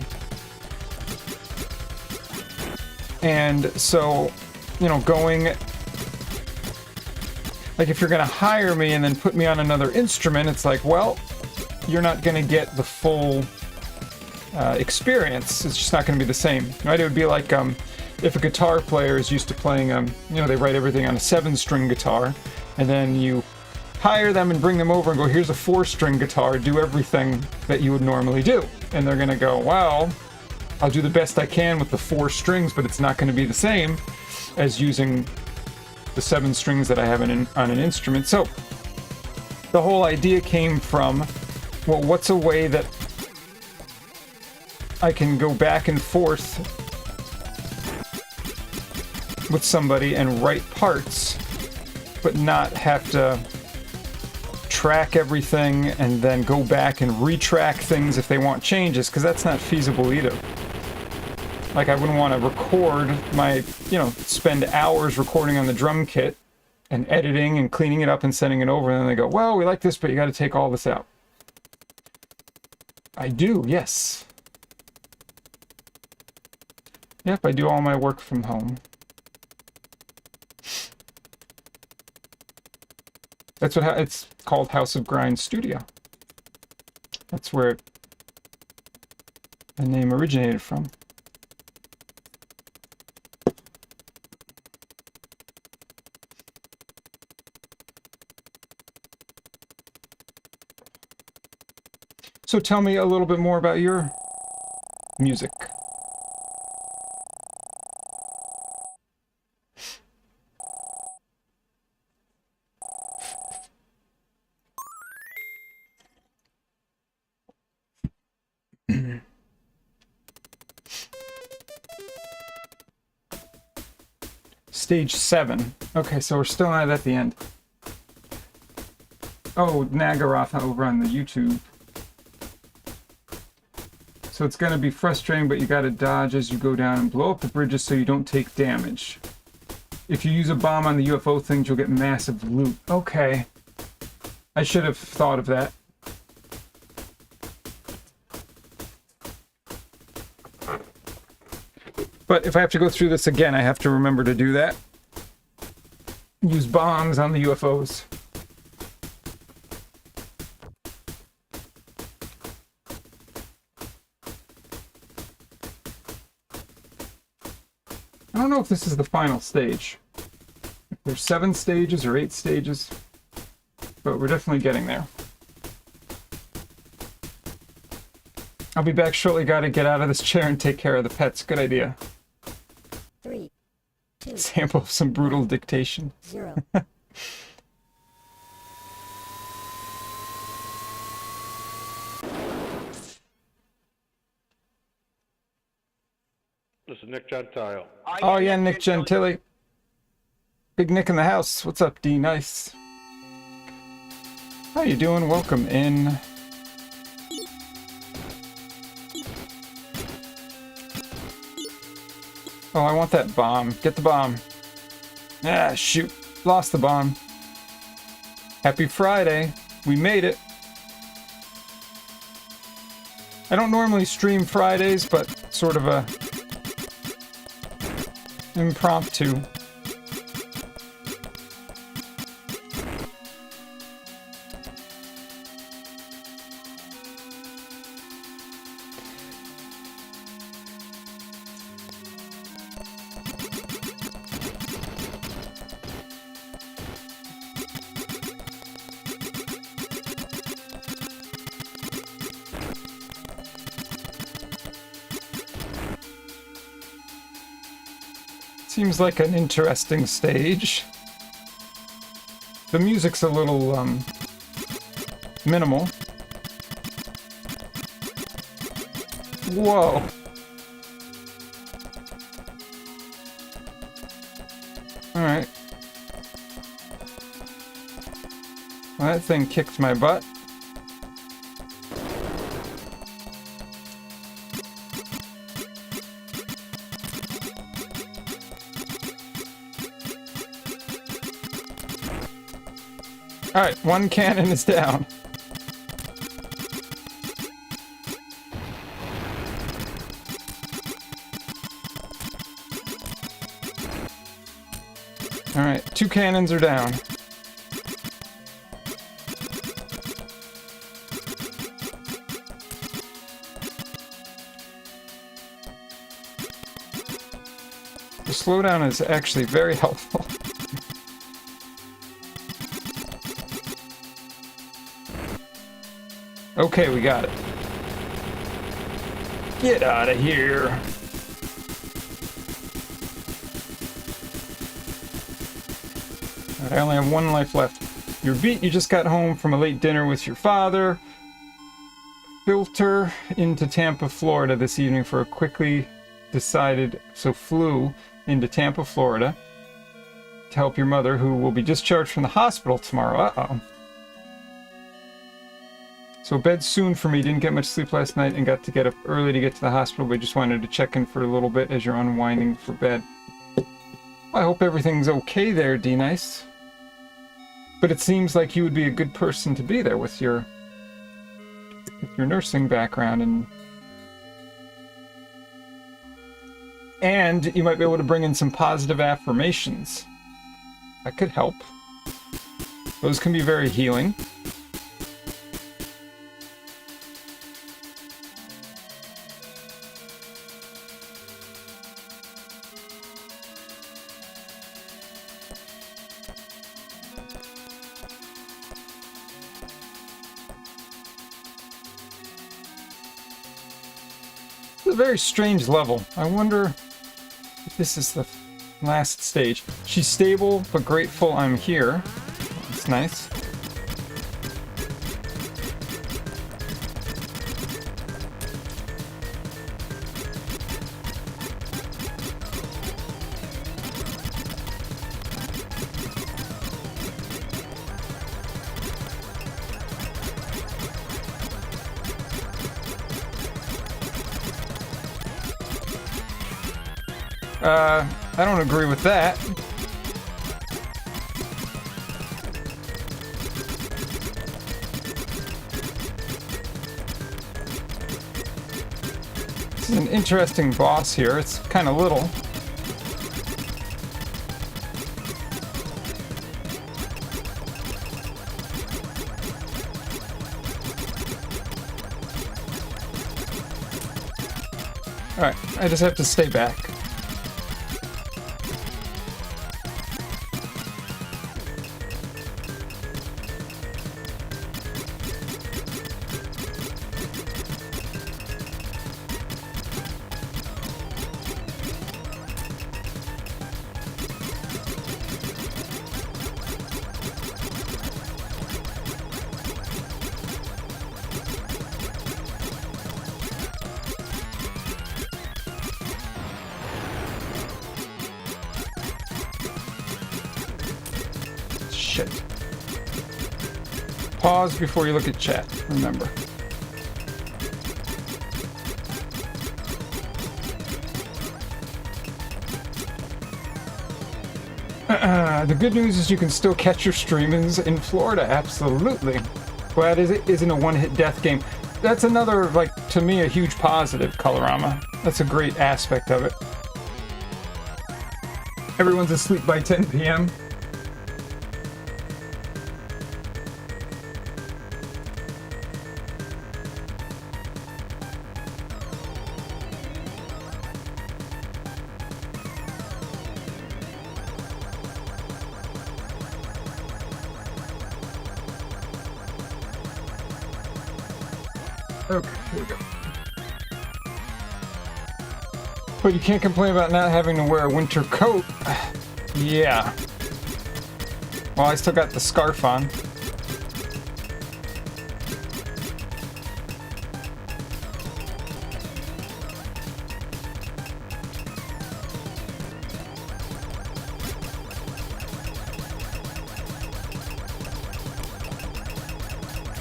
Speaker 1: And so, you know, going, like, if you're going to hire me and then put me on another instrument, it's like, well, you're not going to get the full experience. It's just not going to be the same, right? It would be like if a guitar player is used to playing, you know, they write everything on a 7-string guitar, and then you hire them and bring them over and go, here's a 4-string guitar, do everything that you would normally do. And they're going to go, well, I'll do the best I can with the 4 strings, but it's not going to be the same as using the 7 strings that I have on an instrument. So the whole idea came from, well, what's a way that I can go back and forth with somebody and write parts, but not have to track everything and then go back and retrack things if they want changes, because that's not feasible either. Like, I wouldn't want to record spend hours recording on the drum kit and editing and cleaning it up and sending it over, and then they go, well, we like this, but you got to take all this out. I do, yes. Yep, I do all my work from home. That's what it's called, House of Grind Studio. That's where the name originated from. So tell me a little bit more about your music. Stage 7. Okay, so we're still not at the end. Oh, Nagaroth over on the YouTube. So it's going to be frustrating, but you got to dodge as you go down and blow up the bridges so you don't take damage. If you use a bomb on the UFO things, you'll get massive loot. Okay. I should have thought of that. But if I have to go through this again, I have to remember to do that. Use bombs on the UFOs. I don't know if this is the final stage. If there's 7 stages or 8 stages, but we're definitely getting there. I'll be back shortly. Gotta get out of this chair and take care of the pets. Good idea.
Speaker 3: 3, 2,
Speaker 1: Sample of some brutal dictation.
Speaker 3: 0.
Speaker 4: This is Nick Gentile.
Speaker 1: Oh yeah, Nick Gentili. Big Nick in the house. What's up, D? Nice. How you doing? Welcome in. Oh, I want that bomb. Get the bomb. Ah, shoot. Lost the bomb. Happy Friday. We made it. I don't normally stream Fridays, but sort of a impromptu. Seems like an interesting stage. The music's a little, minimal. Whoa. Alright. Well, that thing kicked my butt. Alright, 1 cannon is down. Alright, 2 cannons are down. The slowdown is actually very helpful. Okay, we got it. Get out of here. I only have 1 life left. You're beat. You just got home from a late dinner with your father. Filter into Tampa, Florida this evening for a quickly decided, so flew into Tampa, Florida to help your mother, who will be discharged from the hospital tomorrow. Uh-oh. So bed soon for me. Didn't get much sleep last night and got to get up early to get to the hospital, but just wanted to check in for a little bit as you're unwinding for bed. Well, I hope everything's okay there, D-Nice. But it seems like you would be a good person to be there with your nursing background, and you might be able to bring in some positive affirmations. That could help. Those can be very healing. It's a very strange level. I wonder if this is the last stage. She's stable but grateful I'm here. That's nice. I don't agree with that. This is an interesting boss here. It's kind of little. Alright, I just have to stay back. Shit. Pause before you look at chat, remember. The good news is you can still catch your streamings in Florida, absolutely. Glad it isn't a one-hit death game. That's another, like, to me, a huge positive, Colorama. That's a great aspect of it. Everyone's asleep by 10 p.m. Okay, here we go. But you can't complain about not having to wear a winter coat. Yeah. Well, I still got the scarf on.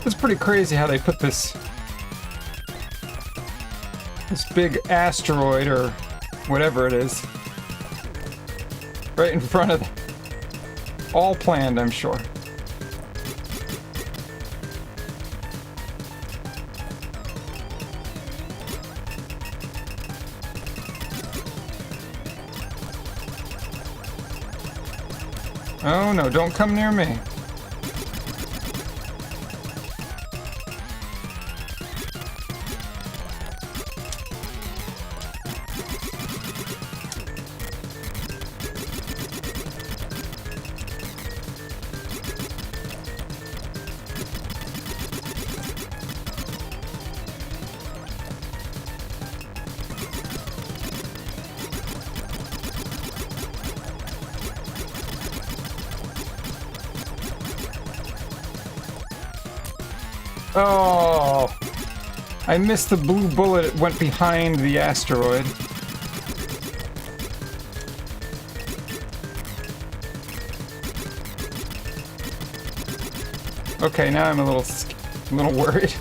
Speaker 1: It's pretty crazy how they put this big asteroid or whatever it is right in front of them. All planned, I'm sure. Oh no, don't come near me. Oh, I missed the blue bullet. It went behind the asteroid. Okay, now I'm a little worried.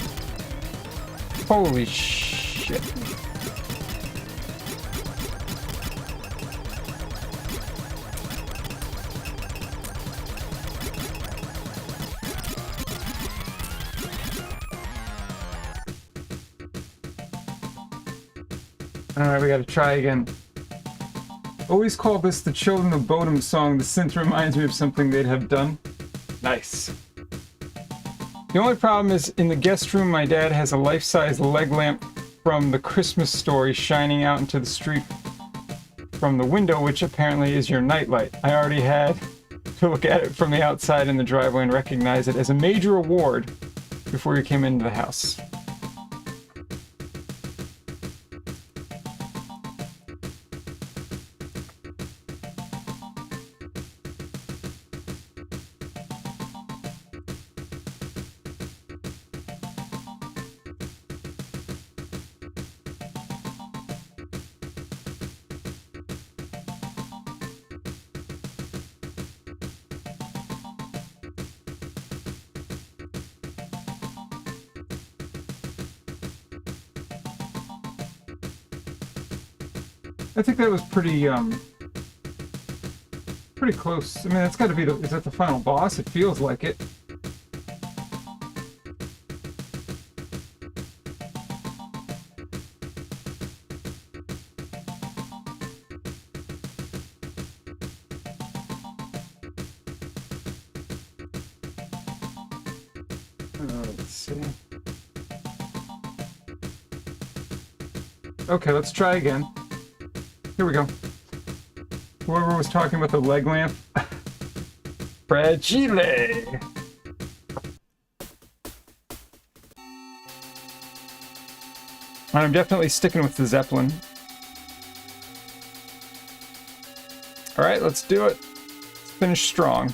Speaker 1: Holy shit. Alright, we gotta try again. Always call this the Children of Bodom song. The synth reminds me of something they'd have done. Nice. The only problem is, in the guest room, my dad has a life-size leg lamp from the Christmas Story shining out into the street from the window, which apparently is your nightlight. I already had to look at it from the outside in the driveway and recognize it as a major award before you came into the house. I think that was pretty pretty close. I mean, that's got to be the, is that the final boss? It feels like it. Let's see. Okay, let's try again. Here we go. Whoever was talking about the leg lamp. Fragile! I'm definitely sticking with the Zeppelin. Alright, let's do it. Let's finish strong.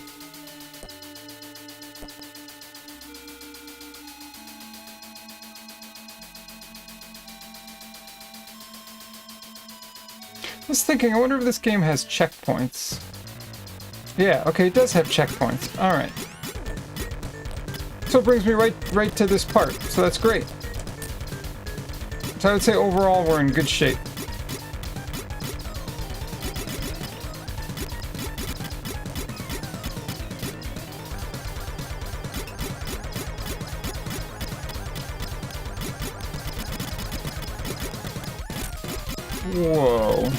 Speaker 1: I was thinking, I wonder if this game has checkpoints. Yeah, okay, it does have checkpoints. Alright. So it brings me right to this part, so that's great. So I would say overall we're in good shape. Whoa.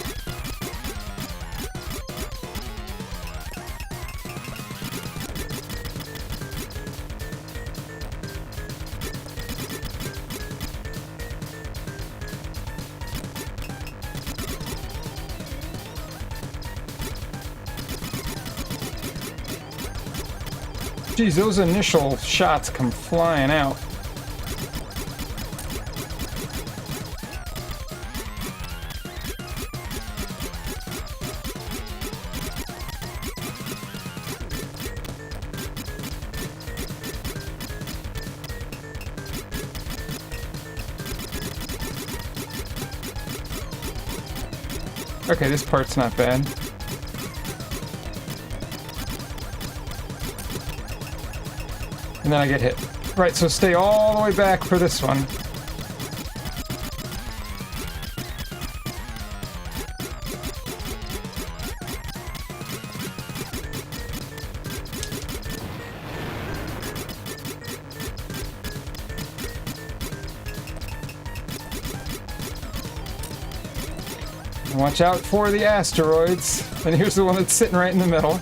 Speaker 1: Geez, those initial shots come flying out. Okay, this part's not bad. And then I get hit. Right, so stay all the way back for this one. Watch out for the asteroids. And here's the one that's sitting right in the middle.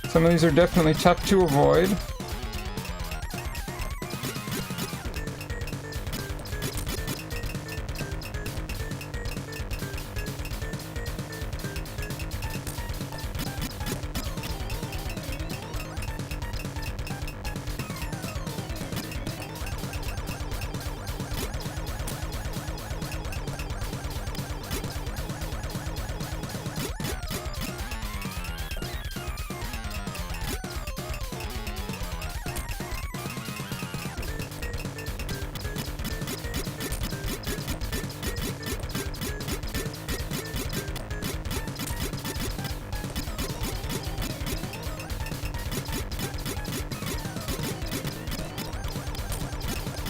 Speaker 1: Some of these are definitely tough to avoid.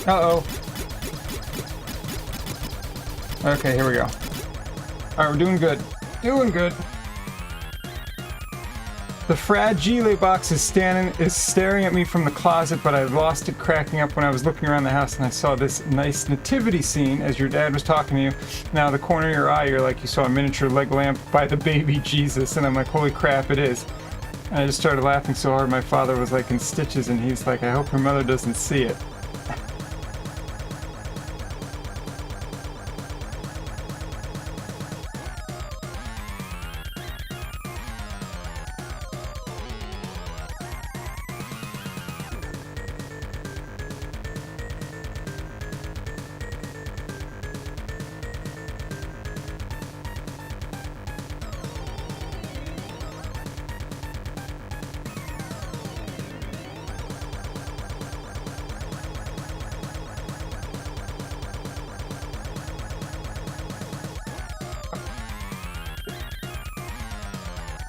Speaker 1: Uh-oh. Okay, here we go. Alright, we're doing good. Doing good. The Fragile box is staring at me from the closet, but I lost it cracking up when I was looking around the house and I saw this nice nativity scene as your dad was talking to you. Now, the corner of your eye, you're like, you saw a miniature leg lamp by the baby Jesus, and I'm like, holy crap, it is. And I just started laughing so hard, my father was like in stitches, and he's like, I hope her mother doesn't see it.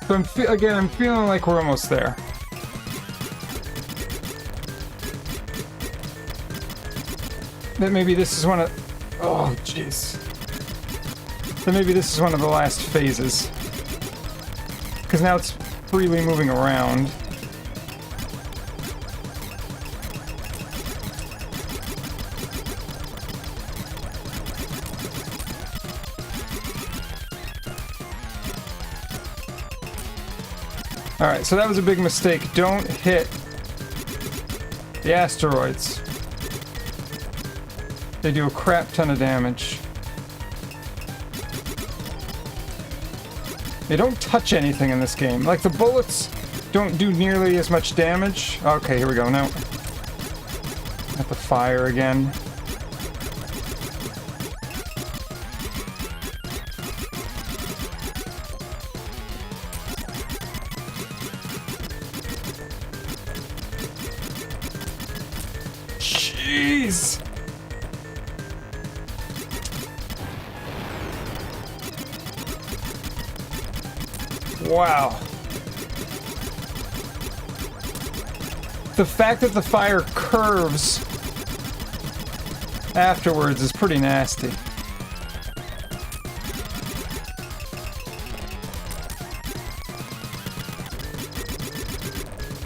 Speaker 1: So I'm feeling like we're almost there. that maybe this is one of... Oh, jeez. That maybe this is one of the last phases. Because now it's freely moving around. Alright, so that was a big mistake. Don't hit the asteroids. They do a crap ton of damage. They don't touch anything in this game. Like, the bullets don't do nearly as much damage. Okay, here we go. Now, at the fire again. Jeez! Wow. The fact that the fire curves afterwards is pretty nasty.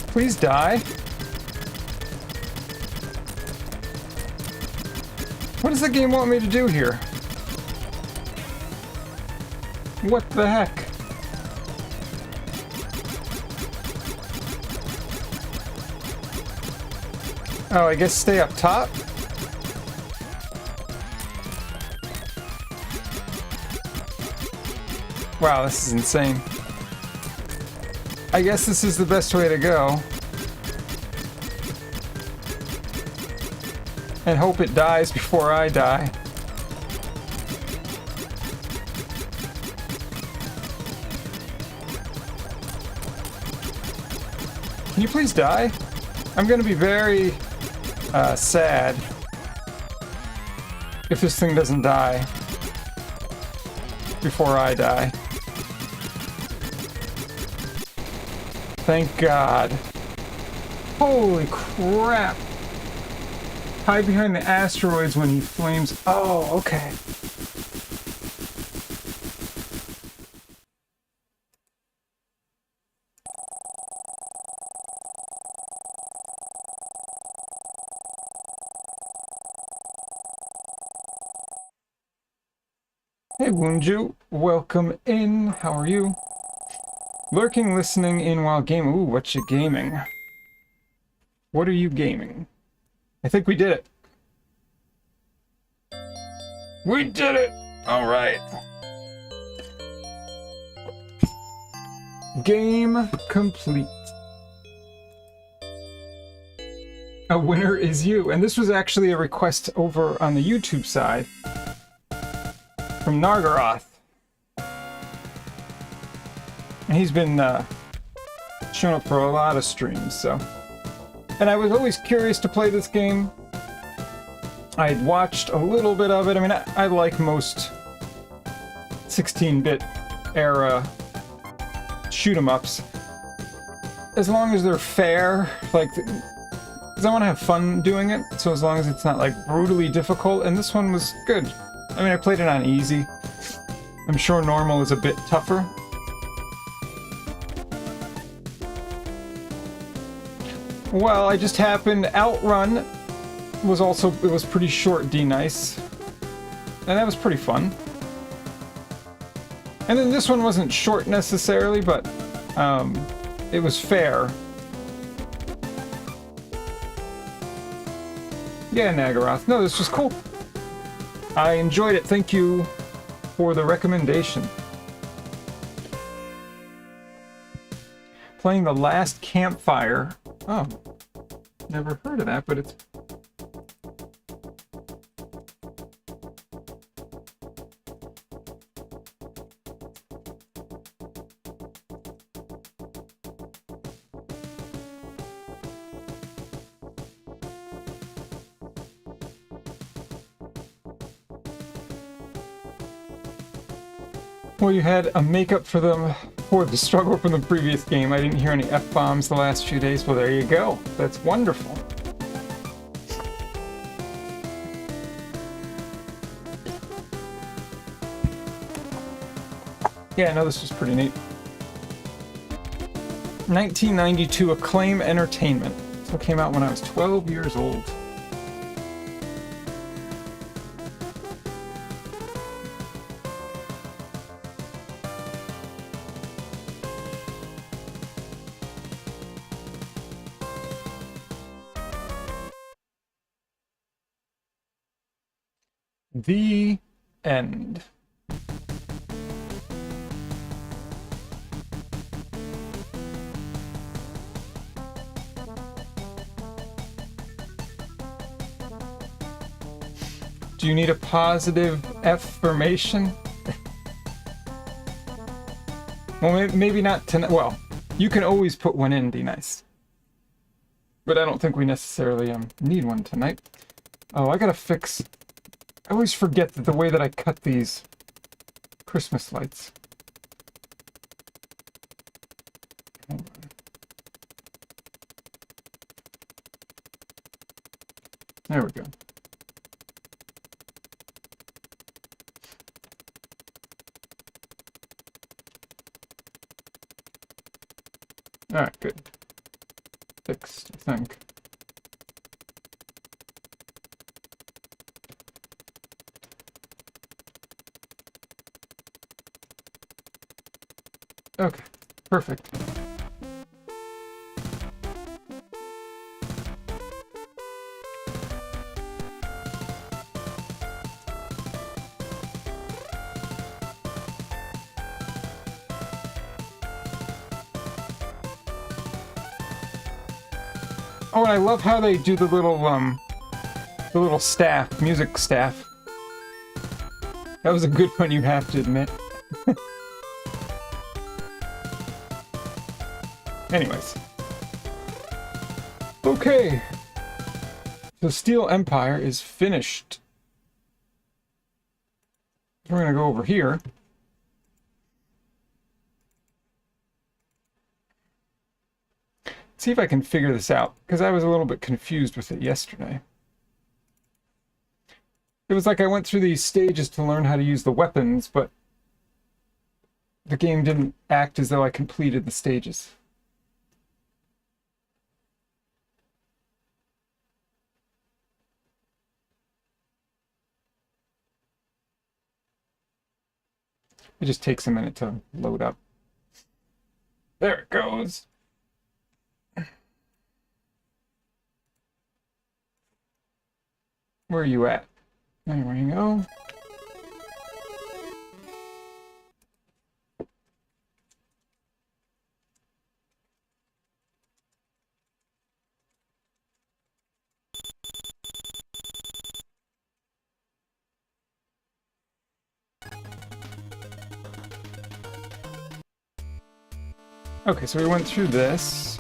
Speaker 1: Please die. What does the game want me to do here? What the heck? Oh, I guess stay up top? Wow, this is insane. I guess this is the best way to go. And hope it dies before I die. Can you please die? I'm gonna be very sad if this thing doesn't die before I die. Thank God. Holy crap. Hide behind the asteroids when he flames. Oh, okay. Hey Woonju, welcome in. How are you? Lurking, listening in while gaming. Ooh, what you gaming? What are you gaming? I think we did it. We did it! Alright. Game complete. A winner is you. And this was actually a request over on the YouTube side from Nargaroth. And he's been showing up for a lot of streams, so. And I was always curious to play this game. I had watched a little bit of it. I mean, I like most 16-bit era shoot-'em-ups. As long as they're fair, like, because I want to have fun doing it, so as long as it's not, like, brutally difficult, and this one was good. I mean, I played it on easy. I'm sure normal is a bit tougher. Well, I just happened, Outrun was also, it was pretty short D-Nice. And that was pretty fun. And then this one wasn't short necessarily, but it was fair. Yeah, Nagaroth. No, this was cool. I enjoyed it. Thank you for the recommendation. Playing The Last Campfire. Oh, never heard of that, but it's... Well, you had a makeup for them for the struggle from the previous game. I didn't hear any F-bombs the last few days. Well, there you go. That's wonderful. Yeah, no, this was pretty neat. 1992, Acclaim Entertainment. So it came out when I was 12 years old. The end. Do you need a positive affirmation? Well, maybe not tonight. Well, you can always put one in, D-Nice. But I don't think we necessarily need one tonight. Oh, I gotta fix... I always forget that the way that I cut these Christmas lights. Hold on. There we go. Alright, good. Fixed, I think. Okay, perfect. Oh, and I love how they do the little staff, music staff. That was a good one, you have to admit. Anyways. Okay. The Steel Empire is finished. We're gonna go over here. See if I can figure this out, because I was a little bit confused with it yesterday. It was like I went through these stages to learn how to use the weapons, but the game didn't act as though I completed the stages. It just takes a minute to load up. There it goes. Where are you at? There we go. Okay, so we went through this.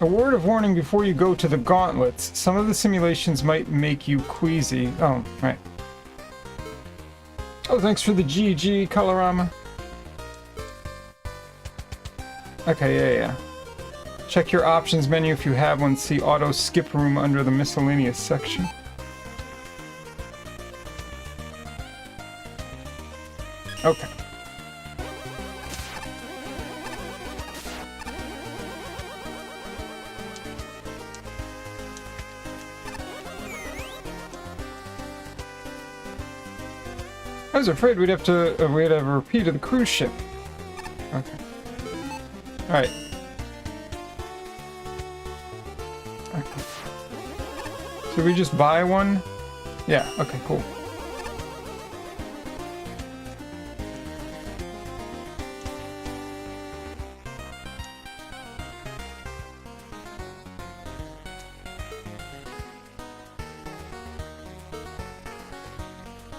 Speaker 1: A word of warning before you go to the gauntlets. Some of the simulations might make you queasy. Oh, right. Oh, thanks for the GG, Colorama. Okay, yeah. Check your options menu if you have one. See auto skip room under the miscellaneous section. Okay. I was afraid we'd have a repeat of the cruise ship. Okay. Alright. Okay. Should we just buy one? Yeah, okay, cool.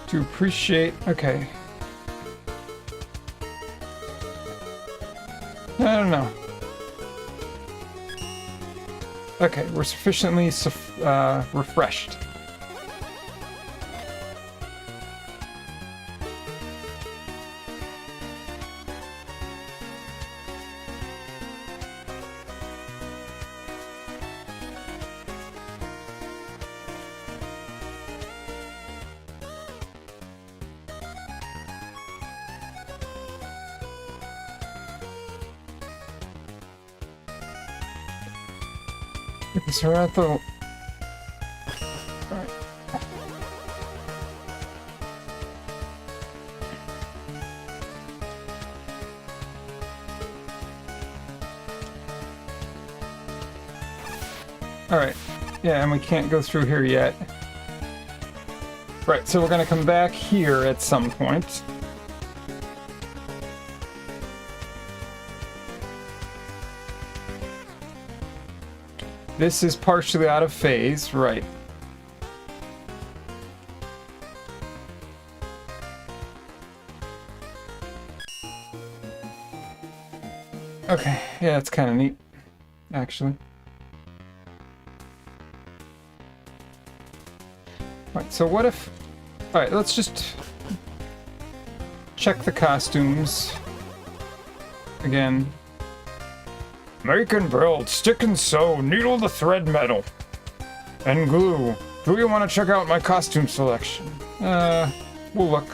Speaker 1: To appreciate... Okay. I don't know. Okay, we're sufficiently refreshed. So we're at the... Alright. Alright. Yeah, and we can't go through here yet. Right, so we're gonna come back here at some point. This is partially out of phase, right. Okay, yeah, it's kind of neat, actually. Right, so what if... Alright, let's just check the costumes again. Make and build, stick and sew, needle the thread metal, and glue. Do you want to check out my costume selection? We'll look.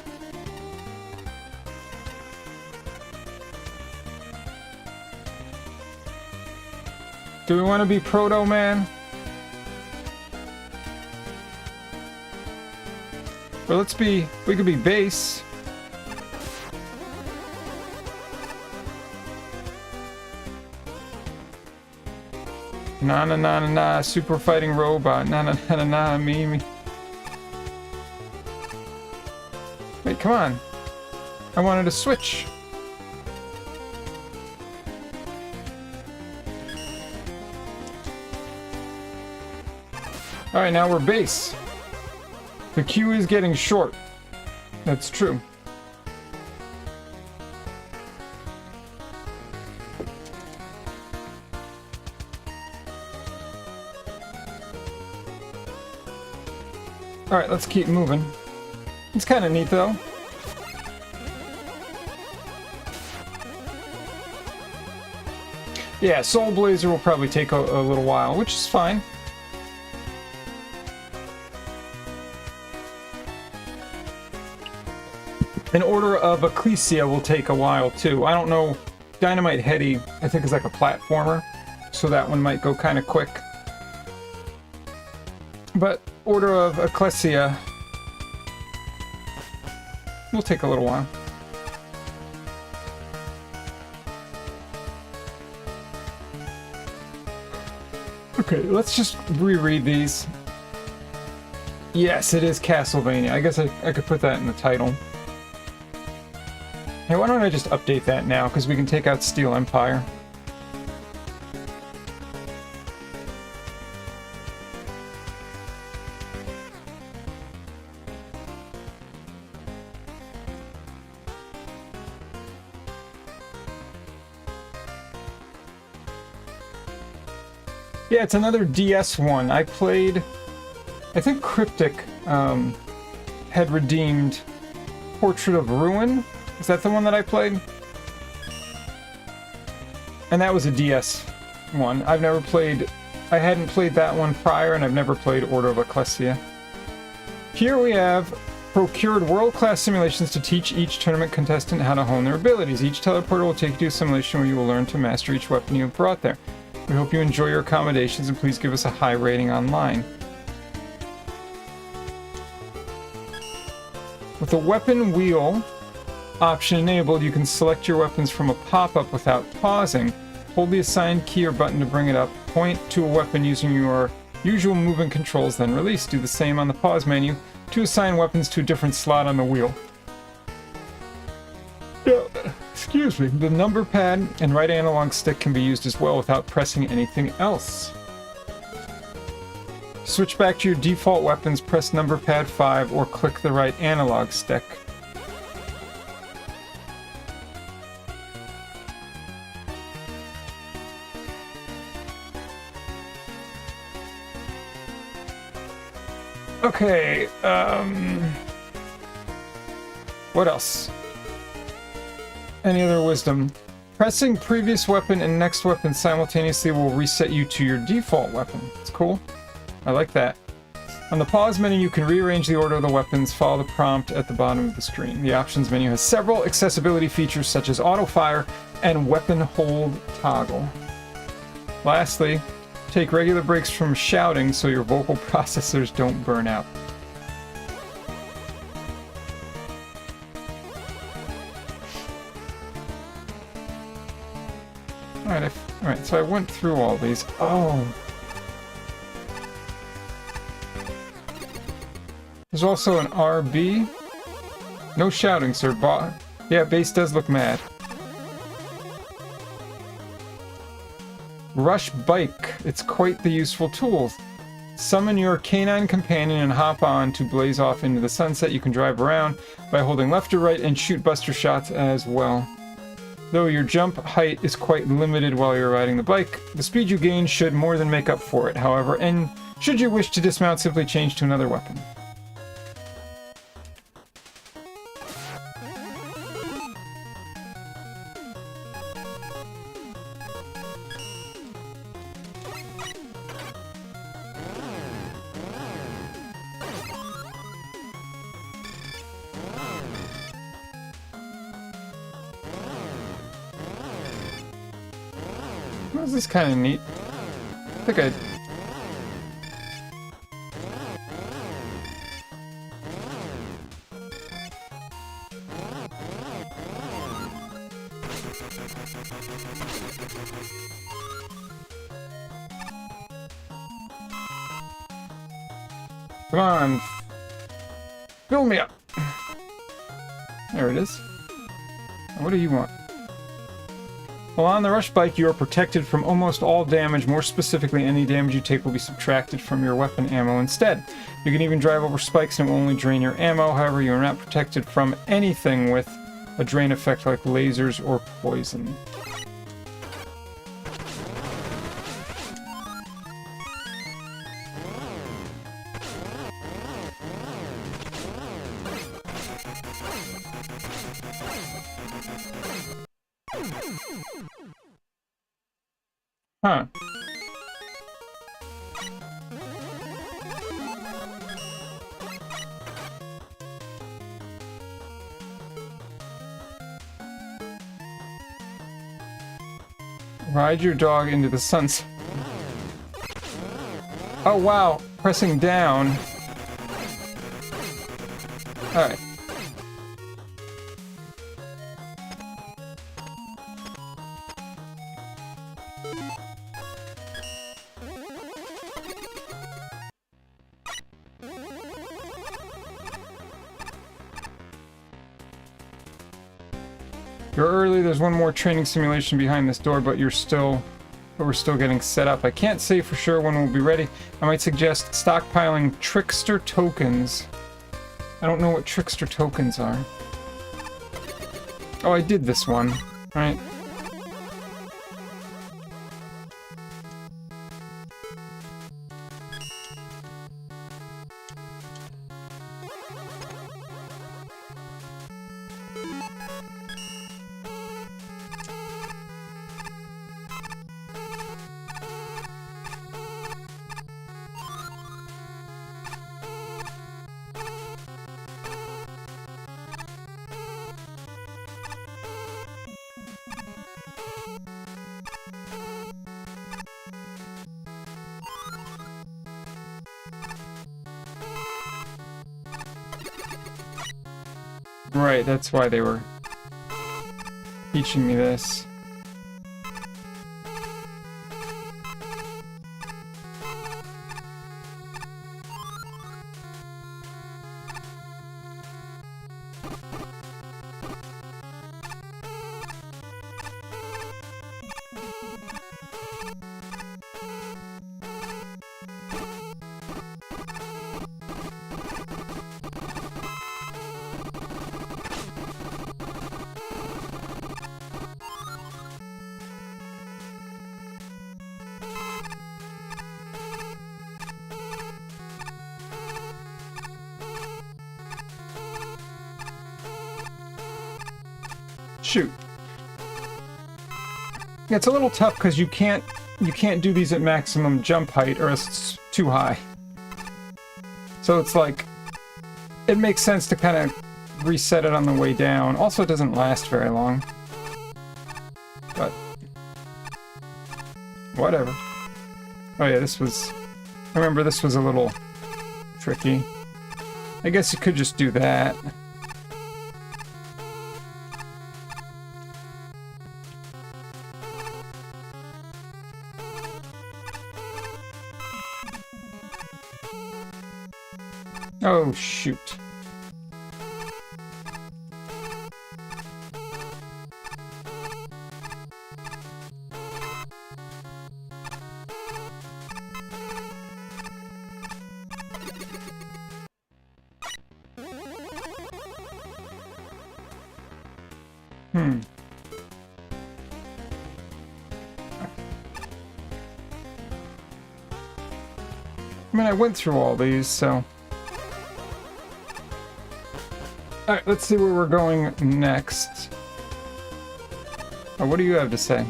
Speaker 1: Do we want to be Proto Man? Or let's be, we could be base. Na na na na na, super fighting robot. Na na na na na, me. Wait, come on. I wanted to switch. Alright, now we're base. The queue is getting short. That's true. Alright, let's keep moving. It's kind of neat, though. Yeah, Soul Blazer will probably take a little while, which is fine. An Order of Ecclesia will take a while, too. I don't know. Dynamite Heady, I think, is like a platformer, so that one might go kind of quick. But Order of Ecclesia will take a little while. Okay, let's just reread these. Yes, it is Castlevania. I guess I could put that in the title. Hey, why don't I just update that now, because we can take out Steel Empire. Yeah, it's another DS one. I played... I think Cryptic had redeemed Portrait of Ruin. Is that the one that I played? And that was a DS one. I've never played... I hadn't played that one prior, and I've never played Order of Ecclesia. Here we have procured world-class simulations to teach each tournament contestant how to hone their abilities. Each teleporter will take you to a simulation where you will learn to master each weapon you have brought there. We hope you enjoy your accommodations, and please give us a high rating online. With the weapon wheel option enabled, you can select your weapons from a pop-up without pausing. Hold the assigned key or button to bring it up. Point to a weapon using your usual movement controls, then release. Do the same on the pause menu to assign weapons to a different slot on the wheel. Excuse me. The number pad and right analog stick can be used as well without pressing anything else. Switch back to your default weapons, press number pad 5 or click the right analog stick. Okay, what else? Any other wisdom? Pressing previous weapon and next weapon simultaneously will reset you to your default weapon. It's cool. I like that. On the pause menu, you can rearrange the order of the weapons. Follow the prompt at the bottom of the screen. The options menu has several accessibility features such as auto fire and weapon hold toggle. Lastly, Take regular breaks from shouting so your vocal processors don't burn out. Alright, so I went through all these. Oh. There's also an RB. No shouting, sir. Yeah, base does look mad. Rush Bike. It's quite the useful tool. Summon your canine companion and hop on to blaze off into the sunset. You can drive around by holding left or right and shoot buster shots as well. Though your jump height is quite limited while you're riding the bike, the speed you gain should more than make up for it, however, and should you wish to dismount, simply change to another weapon. This is kind of neat. I think I... Come on. Fill me up. There it is. What do you want? While on the Rush Bike, you are protected from almost all damage. More specifically, any damage you take will be subtracted from your weapon ammo instead. You can even drive over spikes and it will only drain your ammo. However, you are not protected from anything with a drain effect like lasers or poison. Huh. Ride your dog into the sunset. Oh wow, pressing down. Alright. You're early, there's one more training simulation behind this door, but we're still getting set up. I can't say for sure when we'll be ready. I might suggest stockpiling Trickster tokens. I don't know what Trickster tokens are. Oh, I did this one, right? Right, that's why they were teaching me this. Shoot. Yeah, it's a little tough because you can't do these at maximum jump height or else it's too high. So it's like, it makes sense to kind of reset it on the way down. Also, it doesn't last very long. But whatever. Oh yeah, this was... I remember this was a little tricky. I guess you could just do that. Oh, shoot. I mean, I went through all these, so... Alright, let's see where we're going next. Oh, what do you have to say?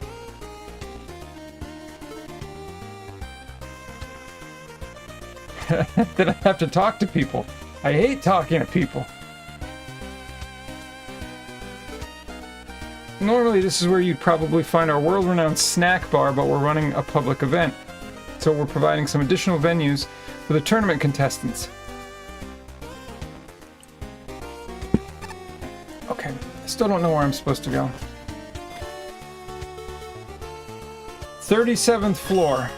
Speaker 1: That I have to talk to people. I hate talking to people. Normally, this is where you'd probably find our world-renowned snack bar, but we're running a public event. So we're providing some additional venues for the tournament contestants. Okay, I still don't know where I'm supposed to go. 37th floor.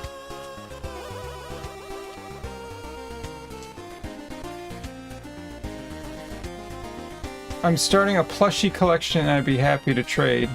Speaker 1: I'm starting a plushie collection and I'd be happy to trade.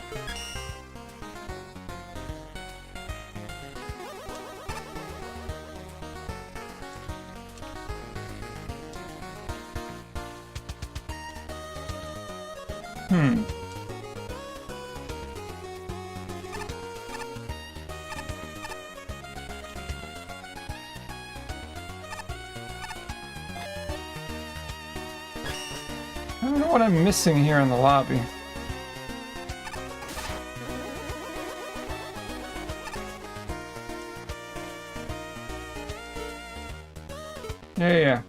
Speaker 1: I don't know what I'm missing here in the lobby. Yeah.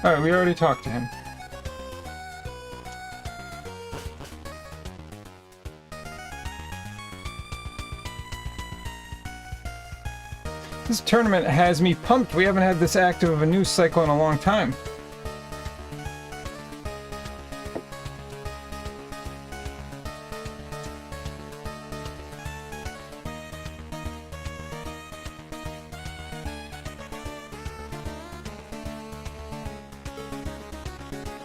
Speaker 1: Alright, we already talked to him. This tournament has me pumped. We haven't had this active of a news cycle in a long time.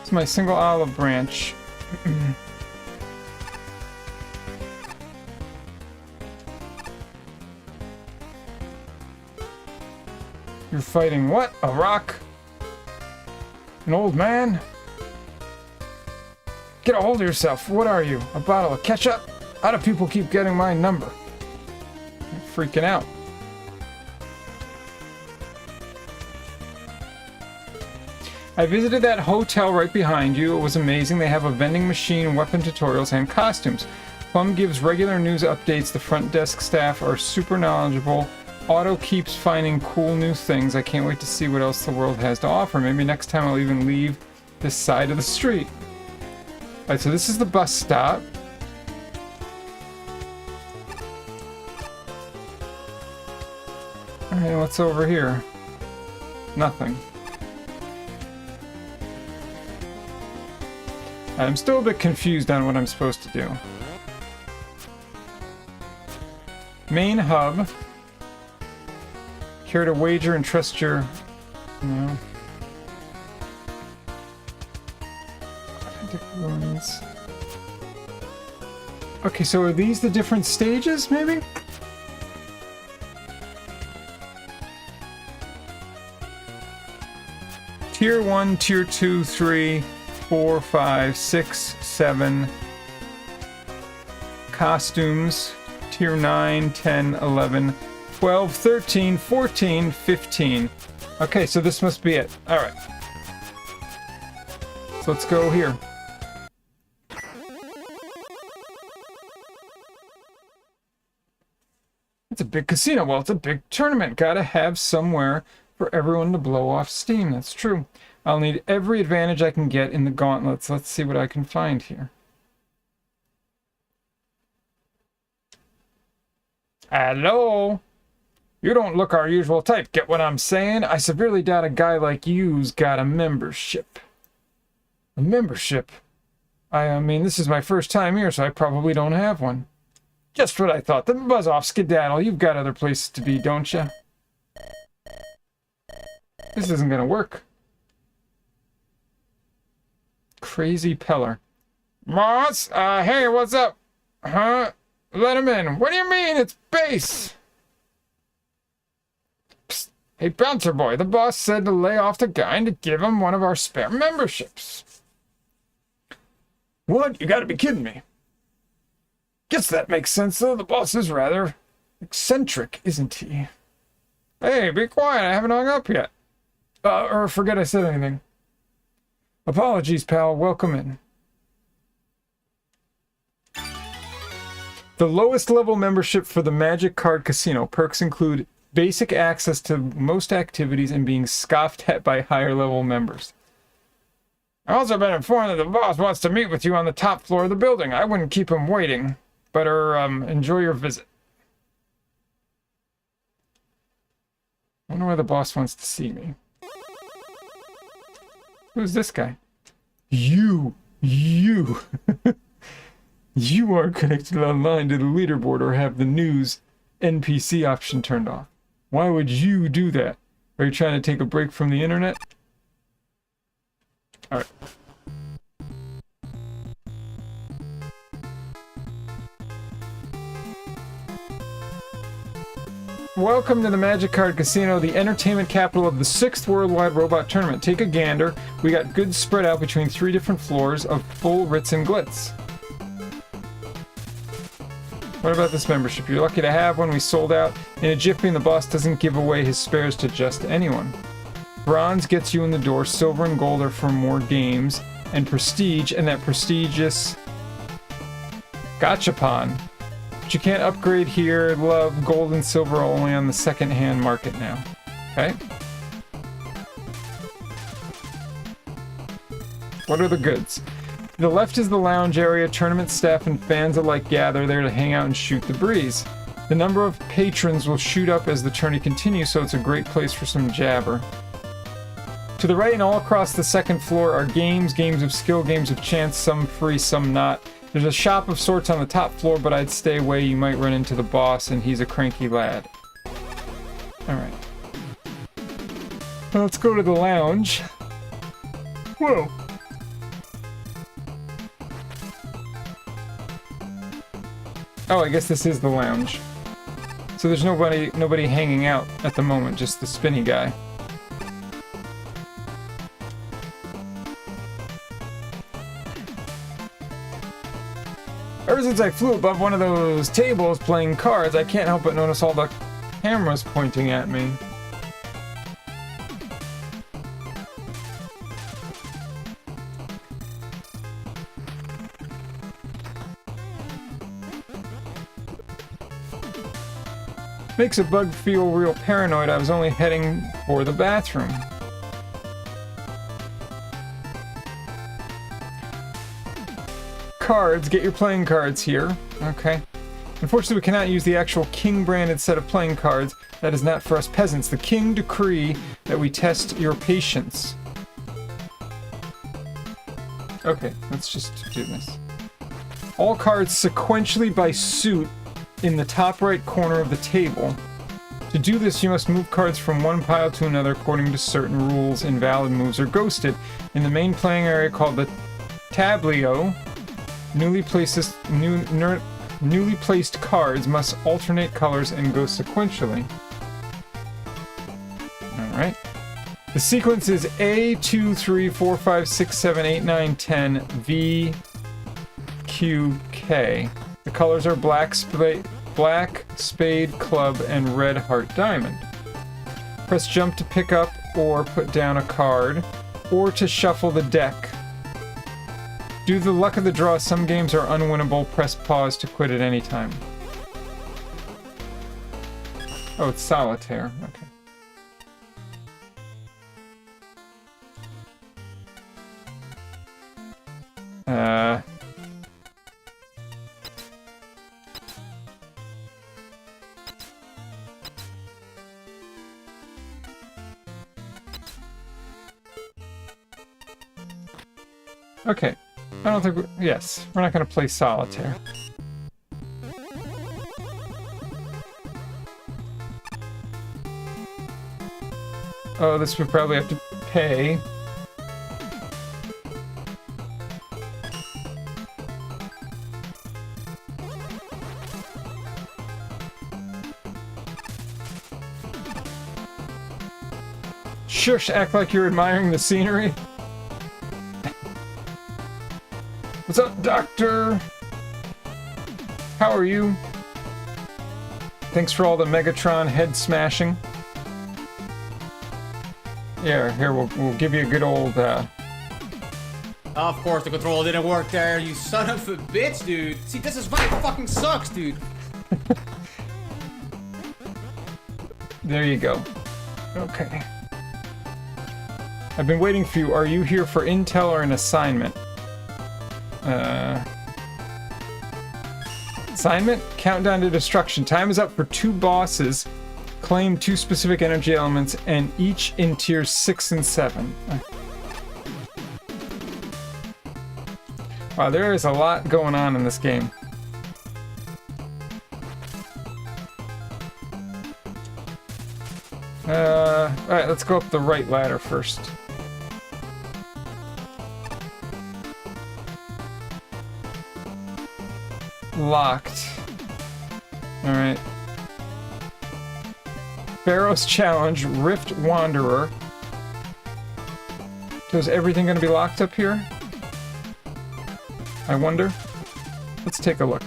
Speaker 1: It's my single olive branch. You're fighting what? A rock? An old man? Get a hold of yourself. What are you? A bottle of ketchup? How do people keep getting my number? I'm freaking out. I visited that hotel right behind you. It was amazing. They have a vending machine, weapon tutorials, and costumes. Plum gives regular news updates. The front desk staff are super knowledgeable. Otto keeps finding cool new things. I can't wait to see what else the world has to offer. Maybe next time I'll even leave this side of the street. Alright, so this is the bus stop. Alright, what's over here? Nothing. I'm still a bit confused on what I'm supposed to do. Main hub. Care to wager and trust your... No. Ruins. Okay, so are these the different stages, maybe? Tier 1, Tier 2, 3, 4, 5, 6, 7. Costumes. Tier 9, 10, 11, 12, 13, 14, 15. Okay, so this must be it. Alright. So let's go here. It's a big casino. Well, it's a big tournament. Gotta have somewhere for everyone to blow off steam. That's true. I'll need every advantage I can get in the gauntlets. Let's see what I can find here. Hello? You don't look our usual type, get what I'm saying? I severely doubt a guy like you's got a membership. A membership? I mean, this is my first time here, so I probably don't have one. Just what I thought. Then buzz off, skedaddle. You've got other places to be, don't you? This isn't gonna work. Crazy Peller. Moss? Hey, what's up? Huh? Let him in. What do you mean? It's base! Psst. Hey, Bouncer Boy, the boss said to lay off the guy and to give him one of our spare memberships. What? You gotta be kidding me. Guess that makes sense, though. The boss is rather eccentric, isn't he? Hey, be quiet. I haven't hung up yet. Or forget I said anything. Apologies, pal. Welcome in. The lowest level membership for the Magic Card Casino. Perks include basic access to most activities and being scoffed at by higher level members. I've also been informed that the boss wants to meet with you on the top floor of the building. I wouldn't keep him waiting. Better enjoy your visit. I wonder why the boss wants to see me. Who's this guy? You. You are connected online to the leaderboard or have the news NPC option turned off. Why would you do that? Are you trying to take a break from the internet? Alright. Welcome to the Magic Card Casino, the entertainment capital of the 6th Worldwide Robot Tournament. Take a gander. We got goods spread out between 3 different floors of full Ritz and Glitz. What about this membership? You're lucky to have one. We sold out in a jiffy and the boss doesn't give away his spares to just anyone. Bronze gets you in the door. Silver and gold are for more games. And prestige, and that prestigious Gachapon. But you can't upgrade here. Love, gold and silver are only on the second-hand market now. Okay? What are the goods? To the left is the lounge area. Tournament staff and fans alike gather there to hang out and shoot the breeze. The number of patrons will shoot up as the tourney continues, so it's a great place for some jabber. To the right and all across the second floor are games of skill, games of chance, some free, some not. There's a shop of sorts on the top floor, but I'd stay away. You might run into the boss, and he's a cranky lad. Alright. Well, let's go to the lounge. Whoa. Oh, I guess this is the lounge. So there's nobody hanging out at the moment, just the spinny guy. Ever since I flew above one of those tables playing cards, I can't help but notice all the cameras pointing at me. Makes a bug feel real paranoid. I was only heading for the bathroom. Cards. Get your playing cards here. Okay. Unfortunately, we cannot use the actual King-branded set of playing cards. That is not for us peasants. The King decree that we test your patience. Okay, let's just do this. All cards sequentially by suit in the top right corner of the table. To do this, you must move cards from one pile to another according to certain rules. Invalid moves are ghosted. In the main playing area called the tablio, newly placed cards must alternate colors and go sequentially. Alright. The sequence is A, 2, 3, 4, 5, 6, 7, 8, 9, 10, V, Q, K. The colors are black, spade, club, and red heart diamond. Press jump to pick up or put down a card, or to shuffle the deck. Due to the luck of the draw, some games are unwinnable. Press pause to quit at any time. Oh, it's solitaire. Okay. Okay. I don't think yes, we're not gonna play solitaire. Oh, this we probably have to pay. Shush, act like you're admiring the scenery. What's up, Doctor? How are you? Thanks for all the Megatron head smashing. Yeah, here, we'll give you a good old,
Speaker 4: Of course the control didn't work there, you son of a bitch, dude. See, this is why it fucking sucks, dude.
Speaker 1: There you go. Okay. I've been waiting for you. Are you here for intel or an assignment? Assignment? Countdown to destruction. Time is up for 2 bosses. Claim 2 specific energy elements, and each in tiers 6 and 7. Wow, there is a lot going on in this game. Alright, let's go up the right ladder first. Locked. Alright. Pharaoh's Challenge, Rift Wanderer. So is everything going to be locked up here? I wonder. Let's take a look.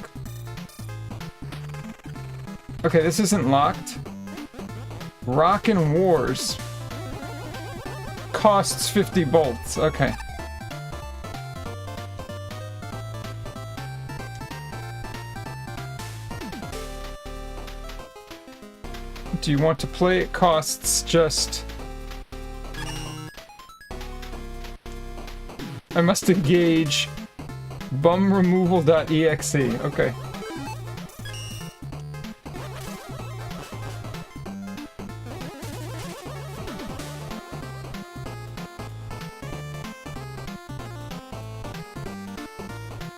Speaker 1: Okay, this isn't locked. Rockin' Wars. Costs 50 bolts. Okay. Do you want to play? It costs just... I must engage bumremoval.exe. Okay.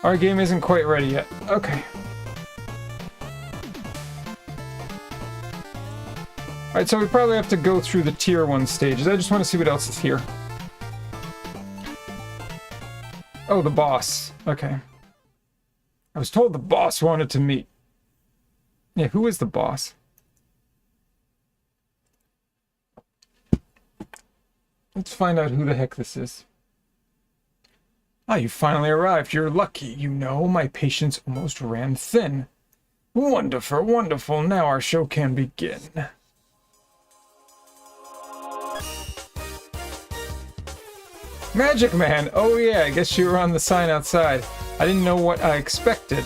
Speaker 1: Our game isn't quite ready yet. Okay. Alright, so we probably have to go through the tier 1 stages. I just want to see what else is here. Oh, the boss. Okay. I was told the boss wanted to meet. Yeah, who is the boss? Let's find out who the heck this is. Ah, you finally arrived. You're lucky. You know, my patience almost ran thin. Wonderful, wonderful. Now our show can begin. Magic Man! Oh yeah, I guess you were on the sign outside. I didn't know what I expected.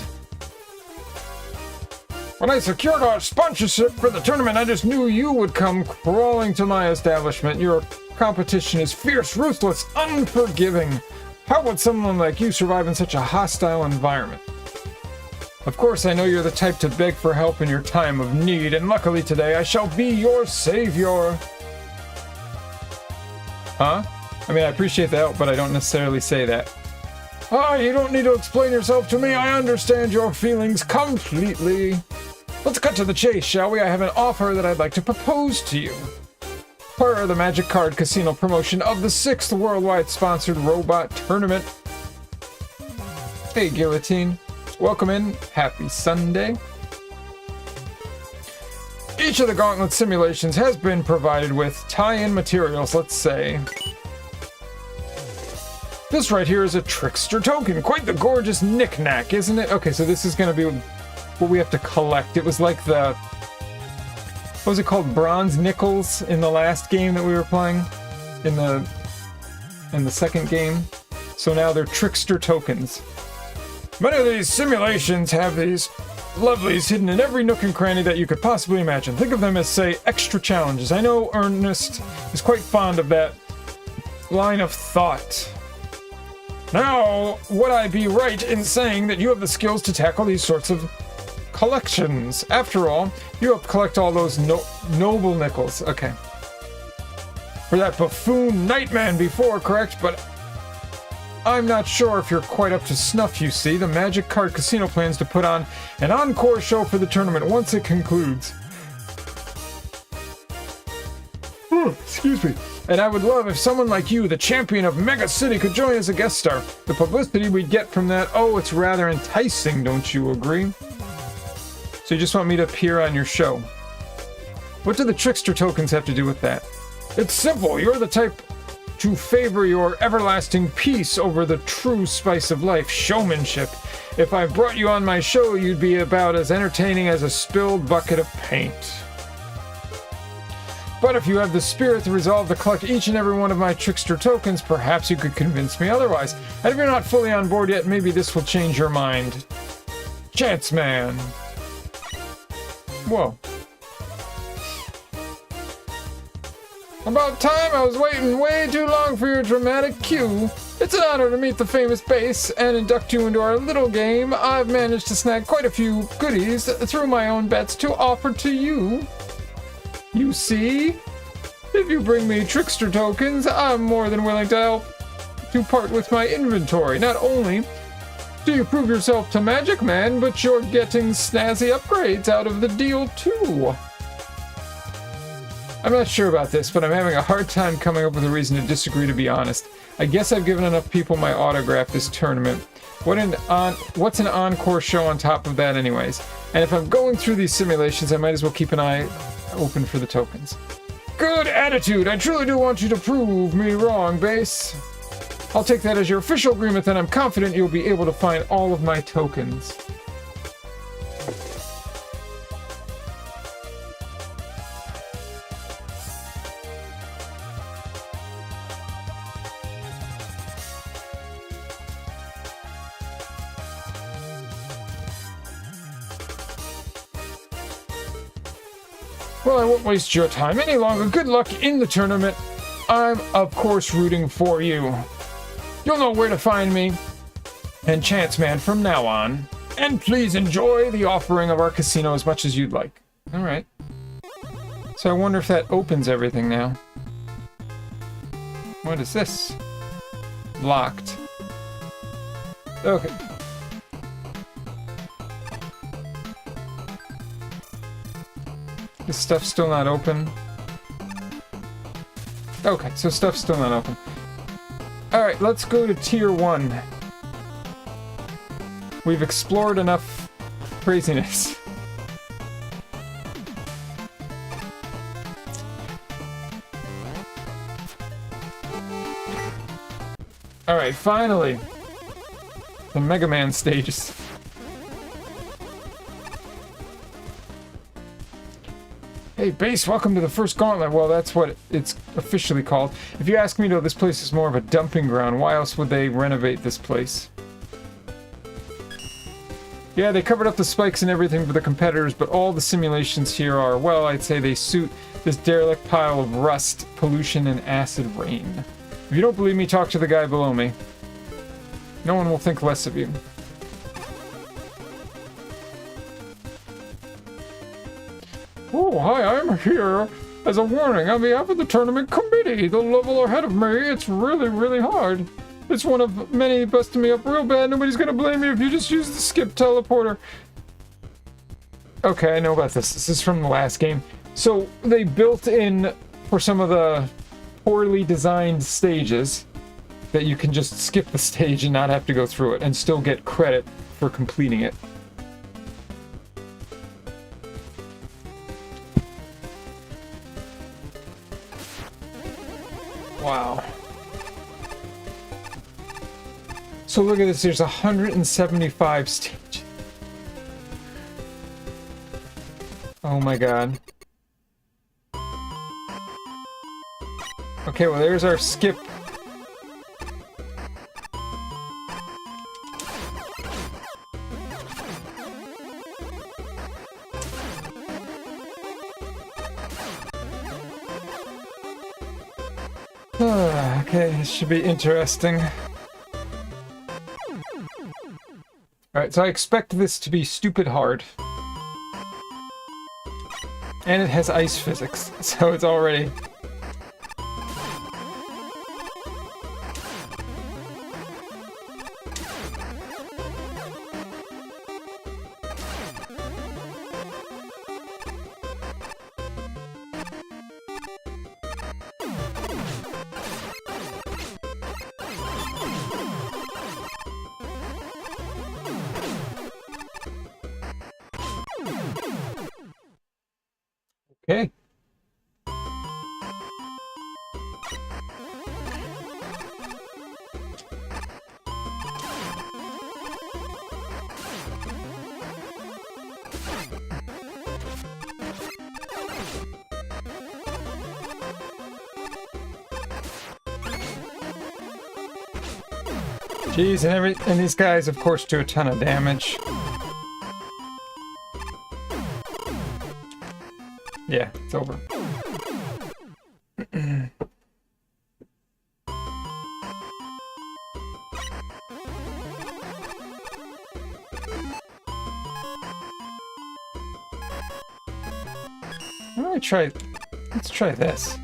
Speaker 1: When I secured our sponsorship for the tournament, I just knew you would come crawling to my establishment. Your competition is fierce, ruthless, unforgiving. How would someone like you survive in such a hostile environment? Of course, I know you're the type to beg for help in your time of need, and luckily today I shall be your savior. Huh? I mean, I appreciate the help, but I don't necessarily say that. Ah, you don't need to explain yourself to me. I understand your feelings completely. Let's cut to the chase, shall we? I have an offer that I'd like to propose to you. Per the Magic Card Casino promotion of the 6th worldwide sponsored robot tournament. Hey, Guillotine. Welcome in. Happy Sunday. Each of the Gauntlet simulations has been provided with tie-in materials, let's say. This right here is a trickster token. Quite the gorgeous knick-knack, isn't it? Okay, so this is going to be what we have to collect. It was like the... What was it called? Bronze nickels in the last game that we were playing? In the second game? So now they're trickster tokens. Many of these simulations have these lovelies hidden in every nook and cranny that you could possibly imagine. Think of them as, say, extra challenges. I know Ernest is quite fond of that line of thought. Now, would I be right in saying that you have the skills to tackle these sorts of collections? After all, you helped collect all those noble nickels. Okay. For that buffoon Nightman before, correct? But I'm not sure if you're quite up to snuff, you see. The Magic Card Casino plans to put on an encore show for the tournament once it concludes. Excuse me. And I would love if someone like you, the champion of Mega City, could join as a guest star. The publicity we'd get from that, oh, it's rather enticing, don't you agree? So you just want me to appear on your show. What do the Trickster tokens have to do with that? It's simple. You're the type to favor your everlasting peace over the true spice of life, showmanship. If I brought you on my show, you'd be about as entertaining as a spilled bucket of paint. But if you have the spirit to resolve to collect each and every one of my Trickster tokens, perhaps you could convince me otherwise. And if you're not fully on board yet, maybe this will change your mind. Chance Man. Whoa. About time. I was waiting way too long for your dramatic cue. It's an honor to meet the famous Bass and induct you into our little game. I've managed to snag quite a few goodies through my own bets to offer to you. You see? If you bring me Trickster tokens, I'm more than willing to help to part with my inventory. Not only do you prove yourself to Magic Man, but you're getting snazzy upgrades out of the deal too. I'm not sure about this, but I'm having a hard time coming up with a reason to disagree, to be honest. I guess I've given enough people my autograph this tournament. What's an encore show on top of that anyways? And if I'm going through these simulations, I might as well keep an eye open for the tokens. Good attitude! I truly do want you to prove me wrong, Bass. I'll take that as your official agreement, then I'm confident you'll be able to find all of my tokens. Well, I won't waste your time any longer. Good luck in the tournament. I'm, of course, rooting for you. You'll know where to find me and Chance Man from now on. And please enjoy the offering of our casino as much as you'd like. All right. So I wonder if that opens everything now. What is this? Locked. Okay. This stuff's still not open. Okay, so stuff's still not open. Alright, let's go to Tier 1. We've explored enough craziness. Alright, finally! The Mega Man stages. Hey, Bass, welcome to the first gauntlet. Well, that's what it's officially called. If you ask me, though, this place is more of a dumping ground. Why else would they renovate this place? Yeah, they covered up the spikes and everything for the competitors, but all the simulations here are, well, I'd say they suit this derelict pile of rust, pollution, and acid rain. If you don't believe me, talk to the guy below me. No one will think less of you. Oh, hi, I'm here as a warning on behalf of the tournament committee. The level ahead of me, it's really, really hard. It's one of many busting me up real bad. Nobody's gonna blame me if you just use the skip teleporter. Okay, I know about this. This is from the last game. So they built in for some of the poorly designed stages that you can just skip the stage and not have to go through it and still get credit for completing it. Wow. So look at this, there's 175 stages. Oh my god. Okay, well there's our skip. Okay, this should be interesting. Alright, so I expect this to be stupid hard. And it has ice physics, so it's already... Jeez, and these guys, of course, do a ton of damage. Yeah, it's over. Let's try this.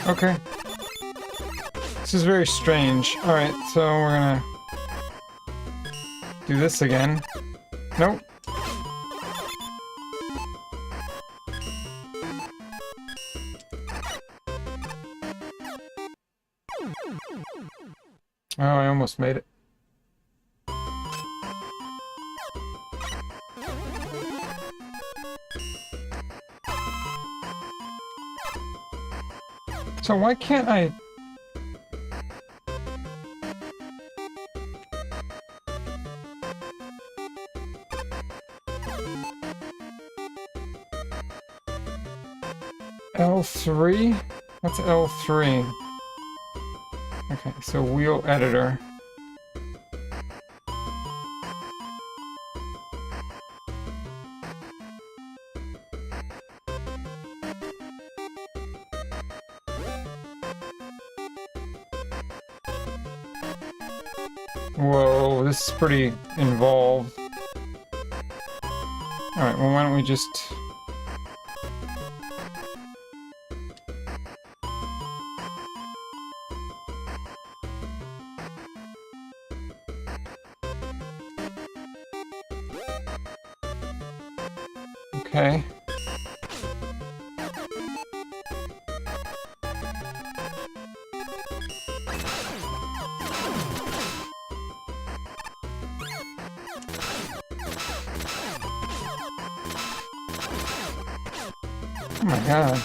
Speaker 1: Okay. This is very strange. Alright, so we're gonna do this again. Nope. Oh, I almost made it. So why can't I... L3? What's L3? Okay, so wheel editor. Whoa, this is pretty involved. Alright, well why don't we just... Okay. Oh my god.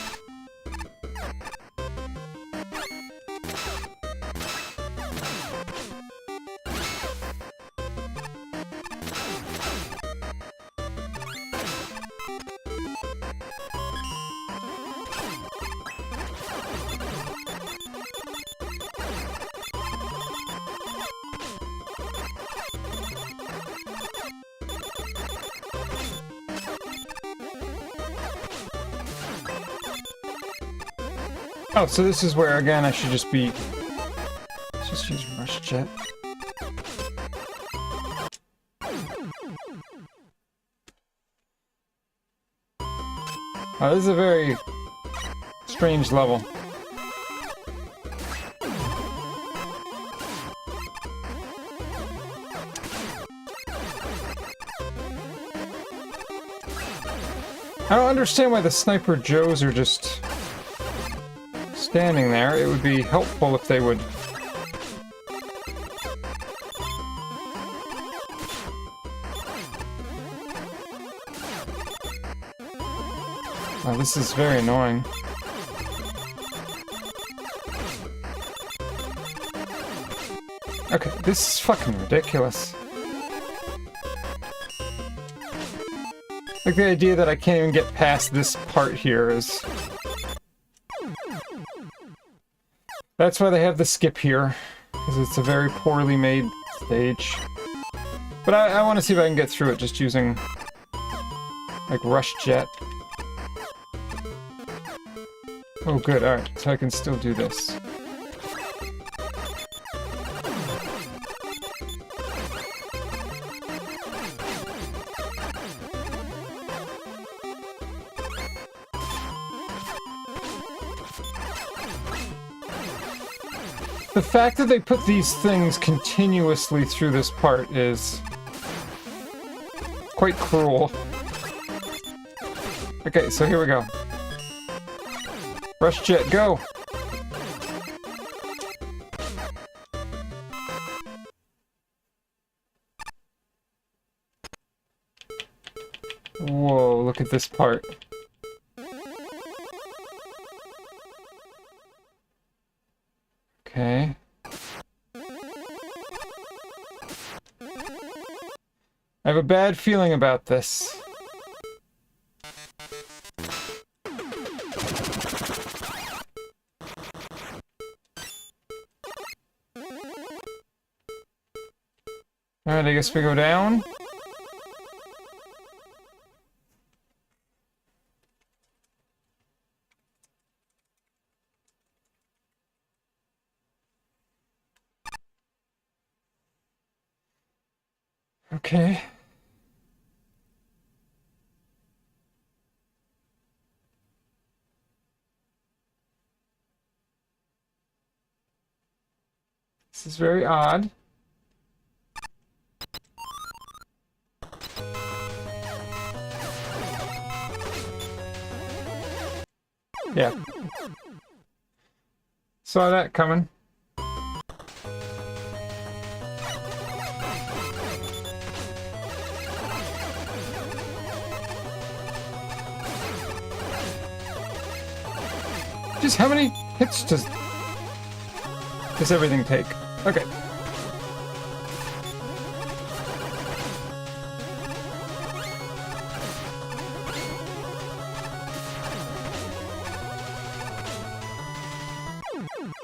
Speaker 1: Oh, so this is where, again, I should just be... Let's just use Rush Jet. Oh, this is a very strange level. I don't understand why the Sniper Joes are just... standing there. It would be helpful if they would... Oh, this is very annoying. Okay, this is fucking ridiculous. Like, the idea that I can't even get past this part here is... That's why they have the skip here, because it's a very poorly made stage. But I want to see if I can get through it just using, like, Rush Jet. Oh, good. Alright, so I can still do this. The fact that they put these things continuously through this part is quite cruel. Okay, so here we go. Rush Jet, go! Whoa, look at this part. Okay. I have a bad feeling about this. Alright, I guess we go down. Okay. This is very odd. Yeah. Saw that coming. Just how many hits does everything take? Okay.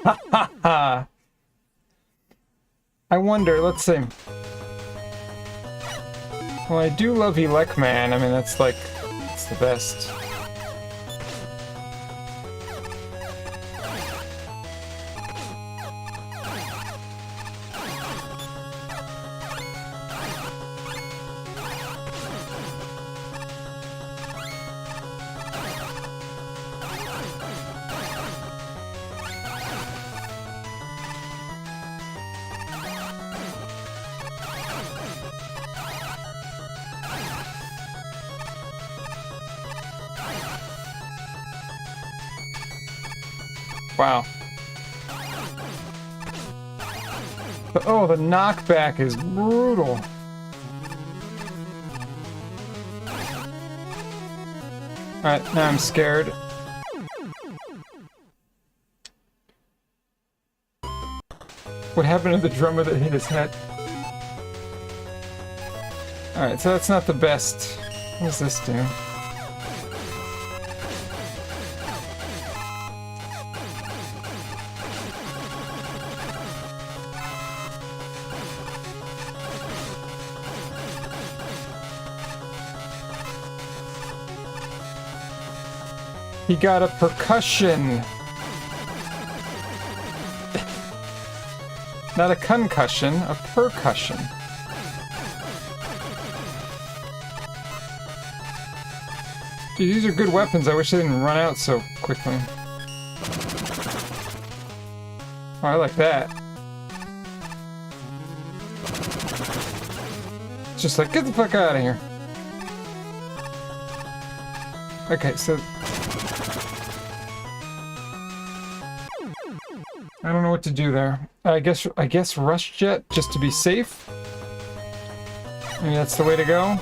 Speaker 1: Ha ha ha! I wonder, let's see. Well, I do love Elecman. I mean, that's like, it's the best. Wow. But, oh, the knockback is brutal. Alright, now I'm scared. What happened to the drummer that hit his head? Alright, so that's not the best. What does this do? He got a percussion. Not a concussion, a percussion. Dude, these are good weapons. I wish they didn't run out so quickly. Oh, I like that. It's just like, get the fuck out of here. Okay, so... I don't know what to do there. I guess Rush Jet, just to be safe. Maybe that's the way to go.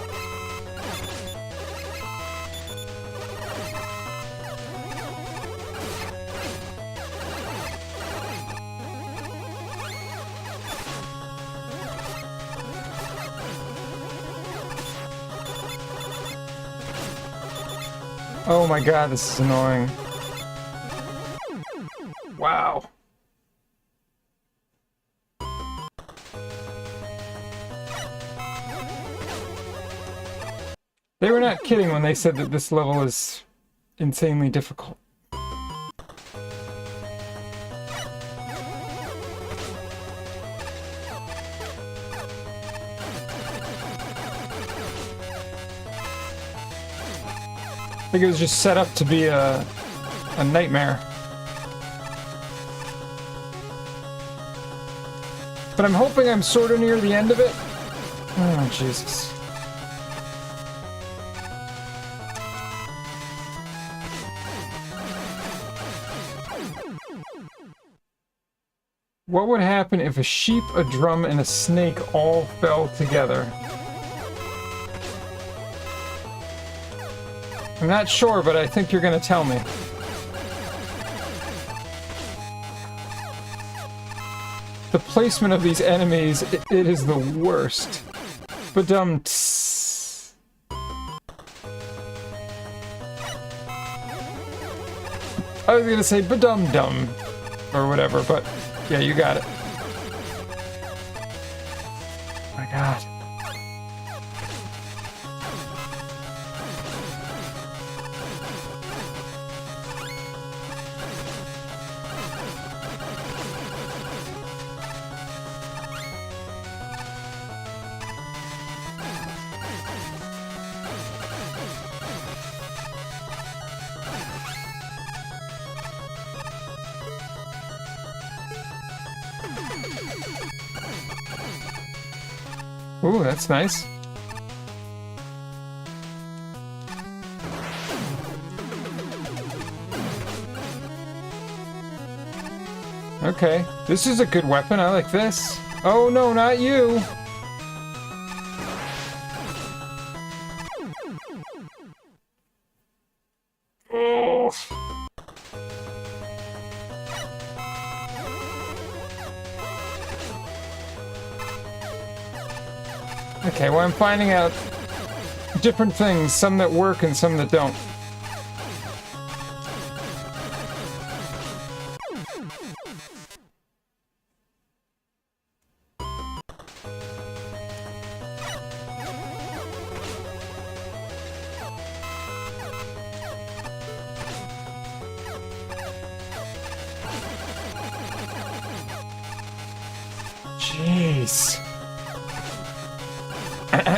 Speaker 1: Oh my god, this is annoying. Wow. They were not kidding when they said that this level is insanely difficult. I think it was just set up to be a nightmare. But I'm hoping I'm sort of near the end of it. Oh, Jesus. What would happen if a sheep, a drum, and a snake all fell together? I'm not sure, but I think you're gonna tell me. The placement of these enemies, it is the worst. Ba-dum. I was gonna say ba-dum-dum, or whatever, but yeah, you got it. My God. Ooh, that's nice. Okay, this is a good weapon. I like this. Oh no, not you! Oh. Okay, well, I'm finding out different things, some that work and some that don't. Jeez.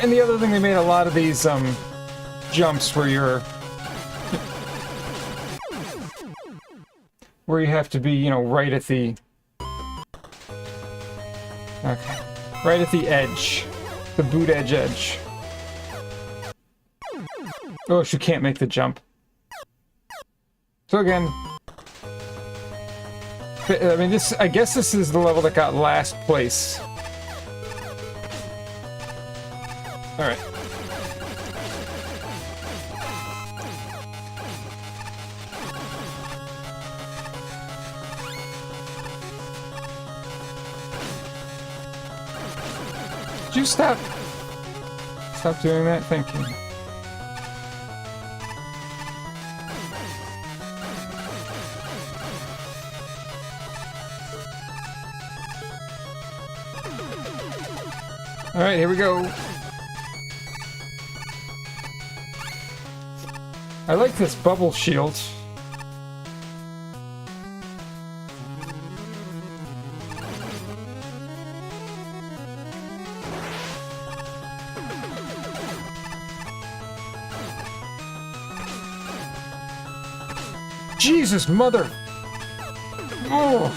Speaker 1: And the other thing, they made a lot of these jumps where you have to be, you know, right at the right at the edge, the boot edge. Oh, she can't make the jump. So again, I mean, I guess this is the level that got last place. All right. Did you stop doing that? Thank you. All right, here we go. I like this bubble shield. Jesus, mother! Oh!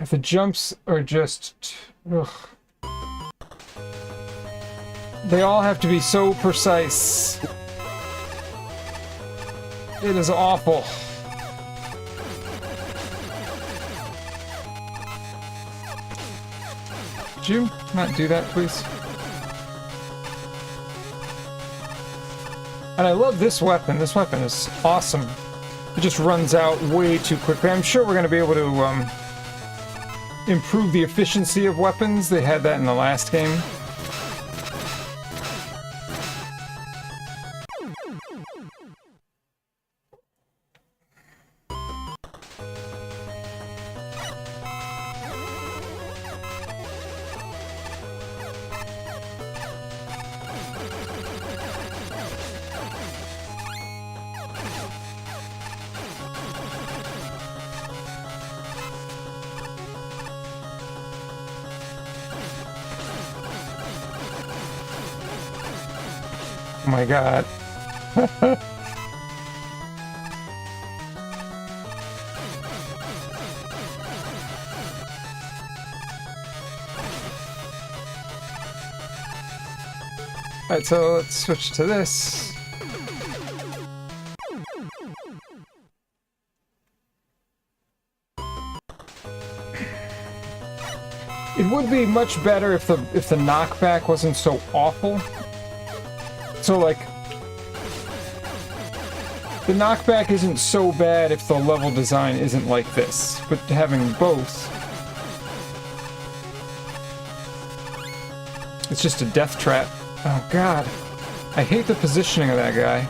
Speaker 1: The jumps are just... ugh. They all have to be so precise. It is awful. Could you not do that, please? And I love this weapon. This weapon is awesome. It just runs out way too quickly. I'm sure we're going to be able to improve the efficiency of weapons. They had that in the last game. Oh my god. Alright, so let's switch to this. It would be much better if the knockback wasn't so awful. So like the knockback isn't so bad if the level design isn't like this, but having both, it's just a death trap. Oh god, I hate the positioning of that guy.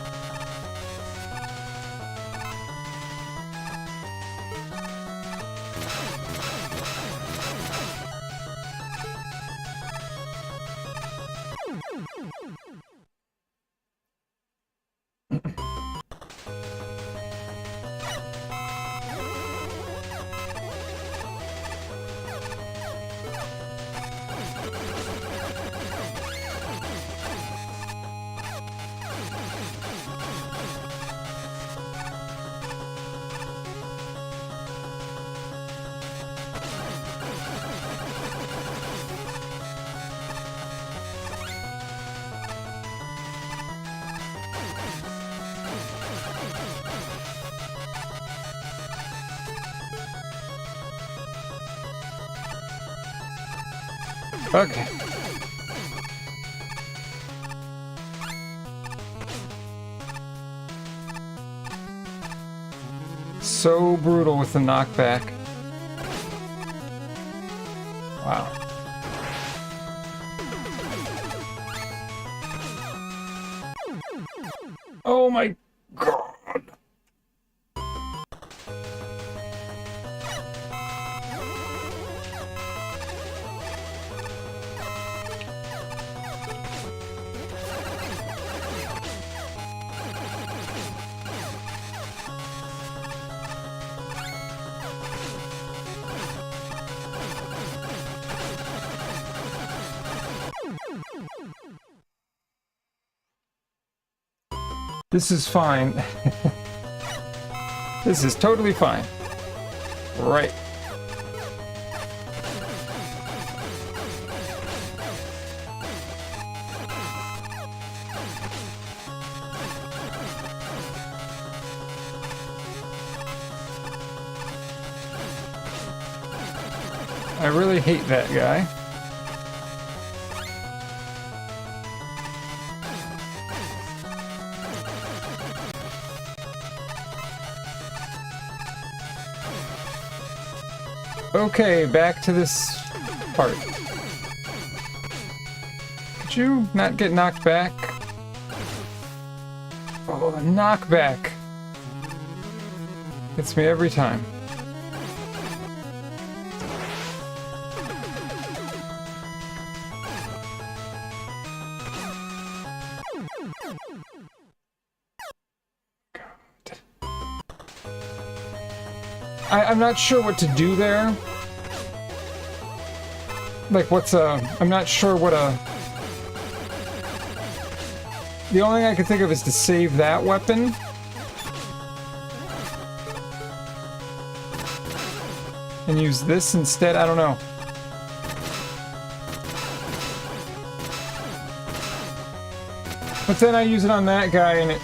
Speaker 1: Okay. So brutal with the knockback. Wow. Oh my god. This is fine. This is totally fine. Right. I really hate that guy. Okay, back to this part. Could you not get knocked back? Oh, the knockback. Gets me every time. I'm not sure what to do there. Like, I'm not sure what the only thing I can think of is to save that weapon. And use this instead, I don't know. But then I use it on that guy and it...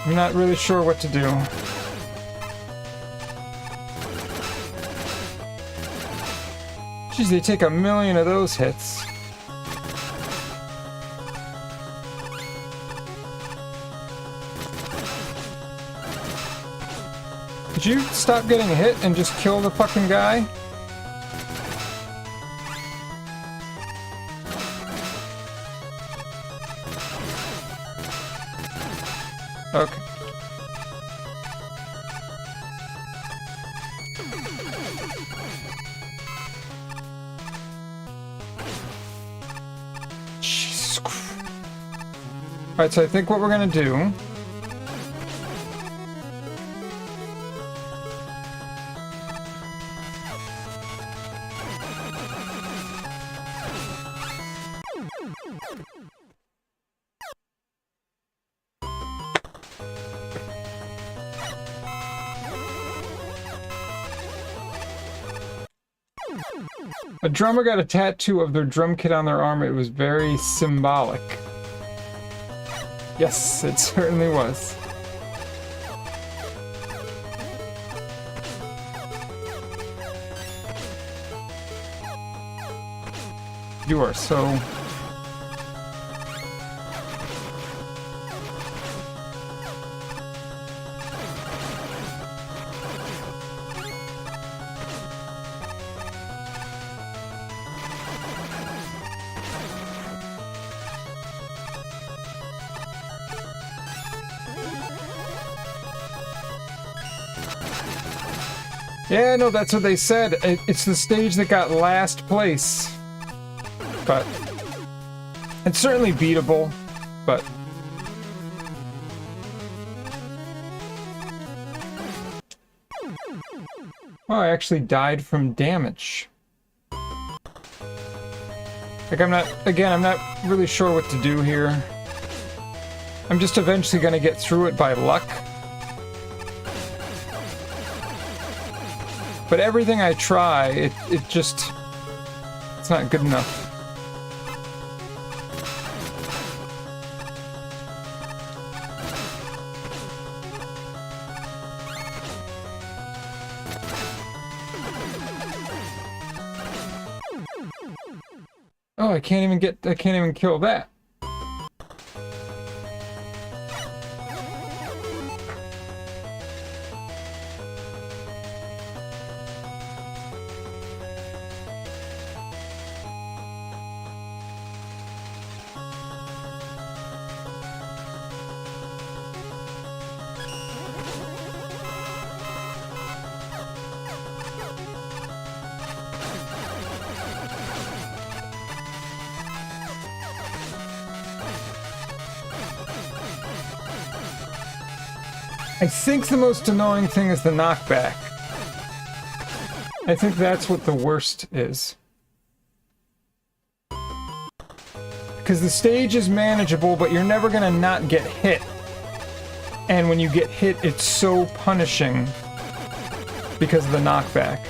Speaker 1: I'm not really sure what to do. Jeez, they take 1,000,000 of those hits. Could you stop getting hit and just kill the fucking guy? Okay. Jesus Christ. Alright, so I think what we're gonna do A drummer got a tattoo of their drum kit on their arm. It was very symbolic. Yes, it certainly was. You are so... Yeah, no, that's what they said. It's the stage that got last place. But it's certainly beatable, but oh, I actually died from damage. Like, I'm not really sure what to do here. I'm just eventually gonna get through it by luck. But everything I try, it's not good enough. Oh, I can't even kill that. I think the most annoying thing is the knockback. I think that's what the worst is. Because the stage is manageable, but you're never gonna not get hit. And when you get hit, it's so punishing because of the knockback.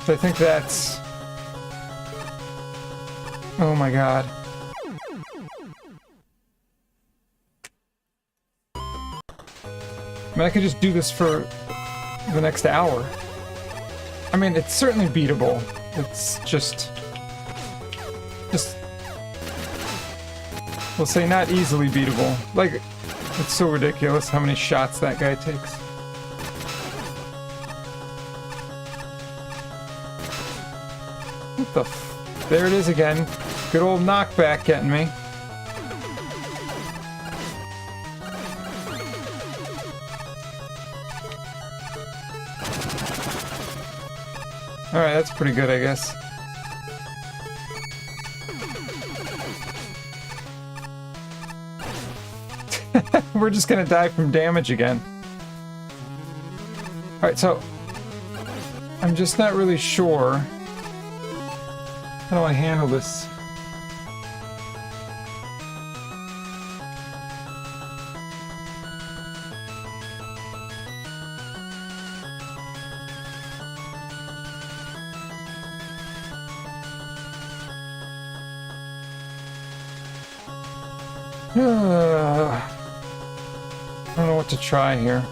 Speaker 1: So I think that's... Oh my god. I mean, I could just do this for the next hour. I mean, it's certainly beatable. It's just... We'll say not easily beatable. Like, it's so ridiculous how many shots that guy takes. What the f... There it is again. Good old knockback getting me. Alright, that's pretty good, I guess. We're just gonna die from damage again. Alright, so... I'm just not really sure how do I handle this. I don't know what to try here.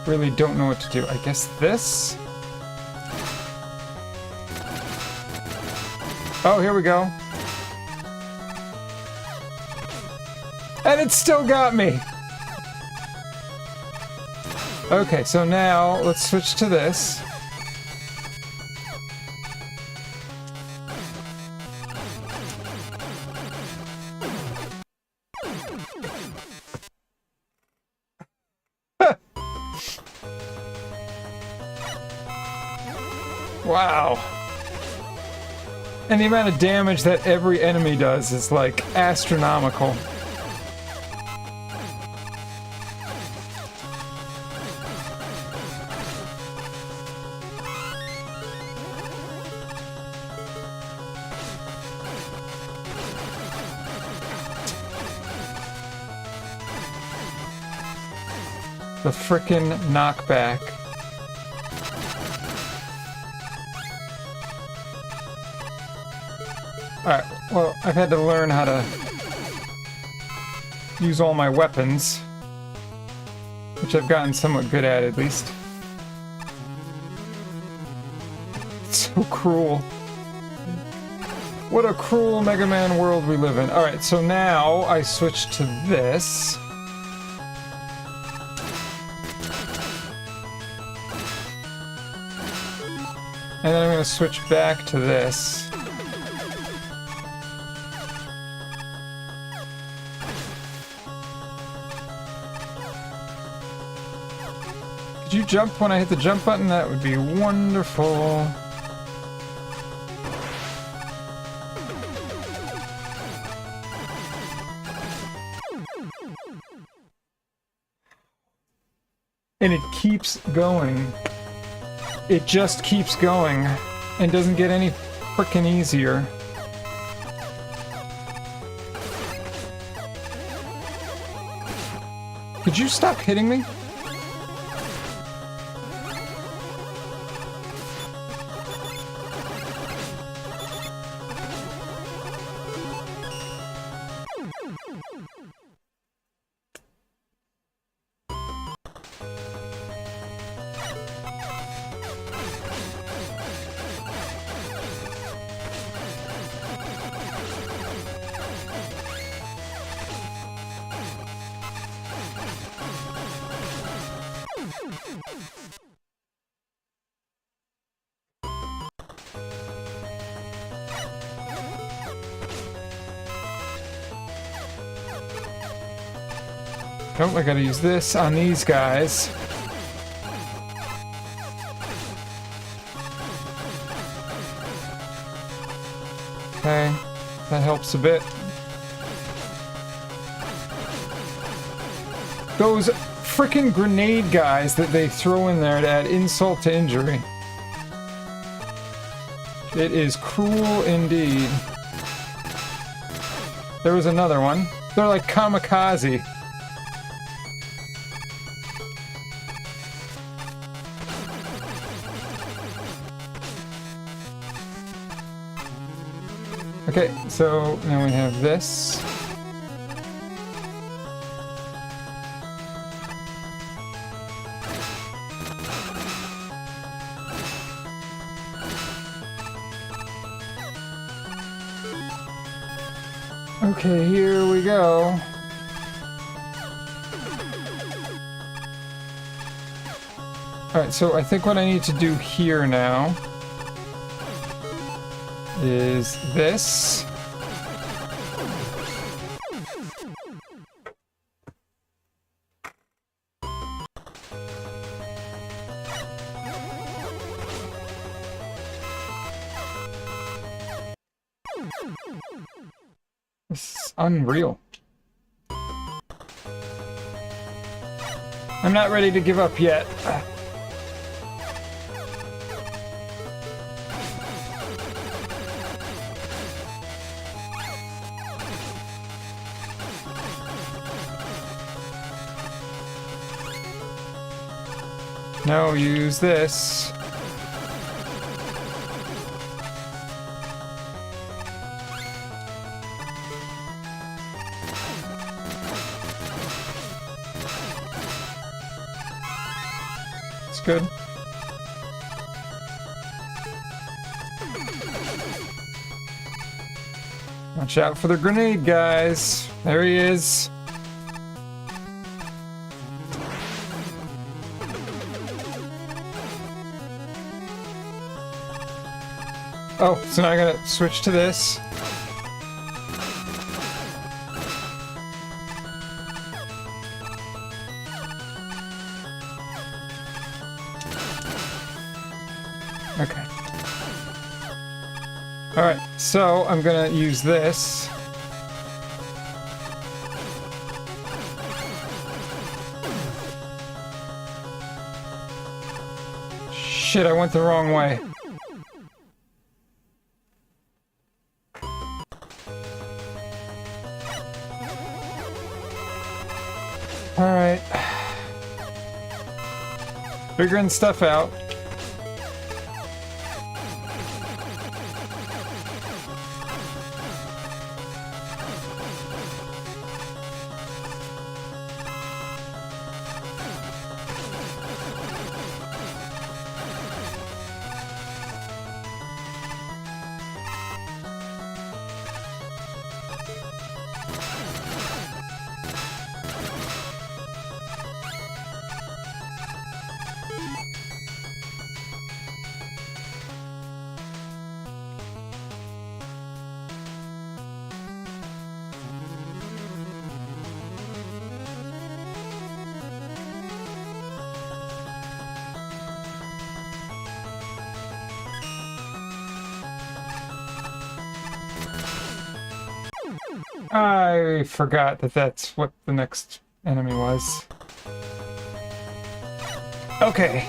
Speaker 1: Really don't know what to do. I guess this? Oh, here we go. And it still got me! Okay, so now let's switch to this. Wow. And the amount of damage that every enemy does is, like, astronomical. The frickin' knockback. Alright, well, I've had to learn how to use all my weapons, which I've gotten somewhat good at least. It's so cruel. What a cruel Mega Man world we live in. Alright, so now I switch to this. And then I'm going to switch back to this. Could you jump when I hit the jump button? That would be wonderful. And it keeps going. It just keeps going and doesn't get any frickin' easier. Could you stop hitting me? Oh, I gotta use this on these guys. Okay, that helps a bit. Those frickin' grenade guys that they throw in there to add insult to injury. It is cruel indeed. There was another one. They're like kamikaze. Okay, so now we have this. Okay, here we go. Alright, so I think what I need to do here now is this. This is unreal. I'm not ready to give up yet. No, use this. It's good. Watch out for the grenade guys. There he is. Oh, so now I gotta switch to this. Okay. Alright, so I'm gonna use this. Shit, I went the wrong way. Alright. Figuring stuff out. I forgot that that's what the next enemy was. Okay.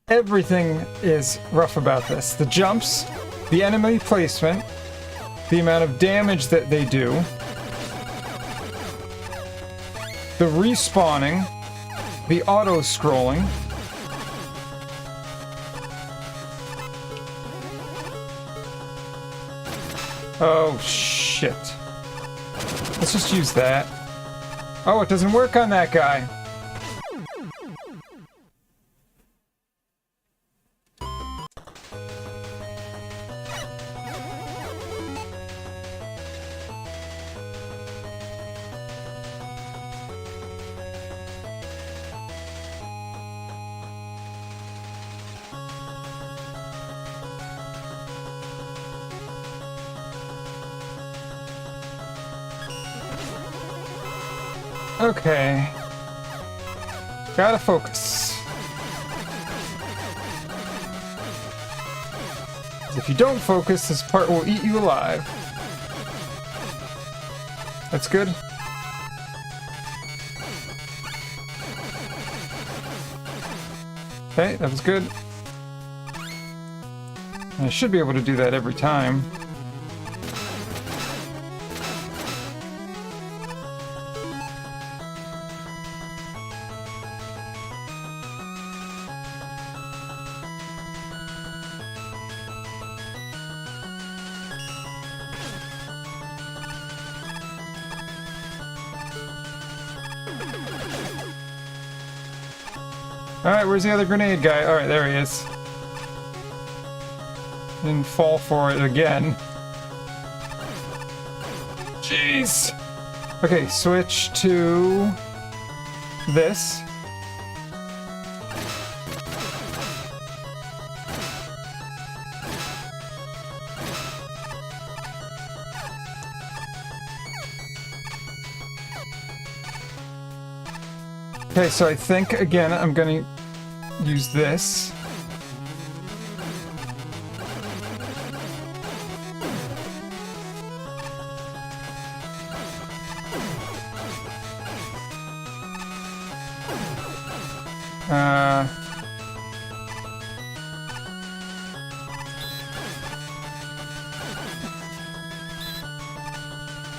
Speaker 1: Everything is rough about this. The jumps, the enemy placement, the amount of damage that they do, the respawning, the auto-scrolling. Oh, shit. Let's just use that. Oh, it doesn't work on that guy. Okay. Gotta focus. If you don't focus, this part will eat you alive. That's good. Okay, that was good. I should be able to do that every time. Alright, where's the other grenade guy? Alright, there he is. Didn't fall for it again. Jeez! Okay, switch to this. Okay, so I think, again, I'm gonna use this.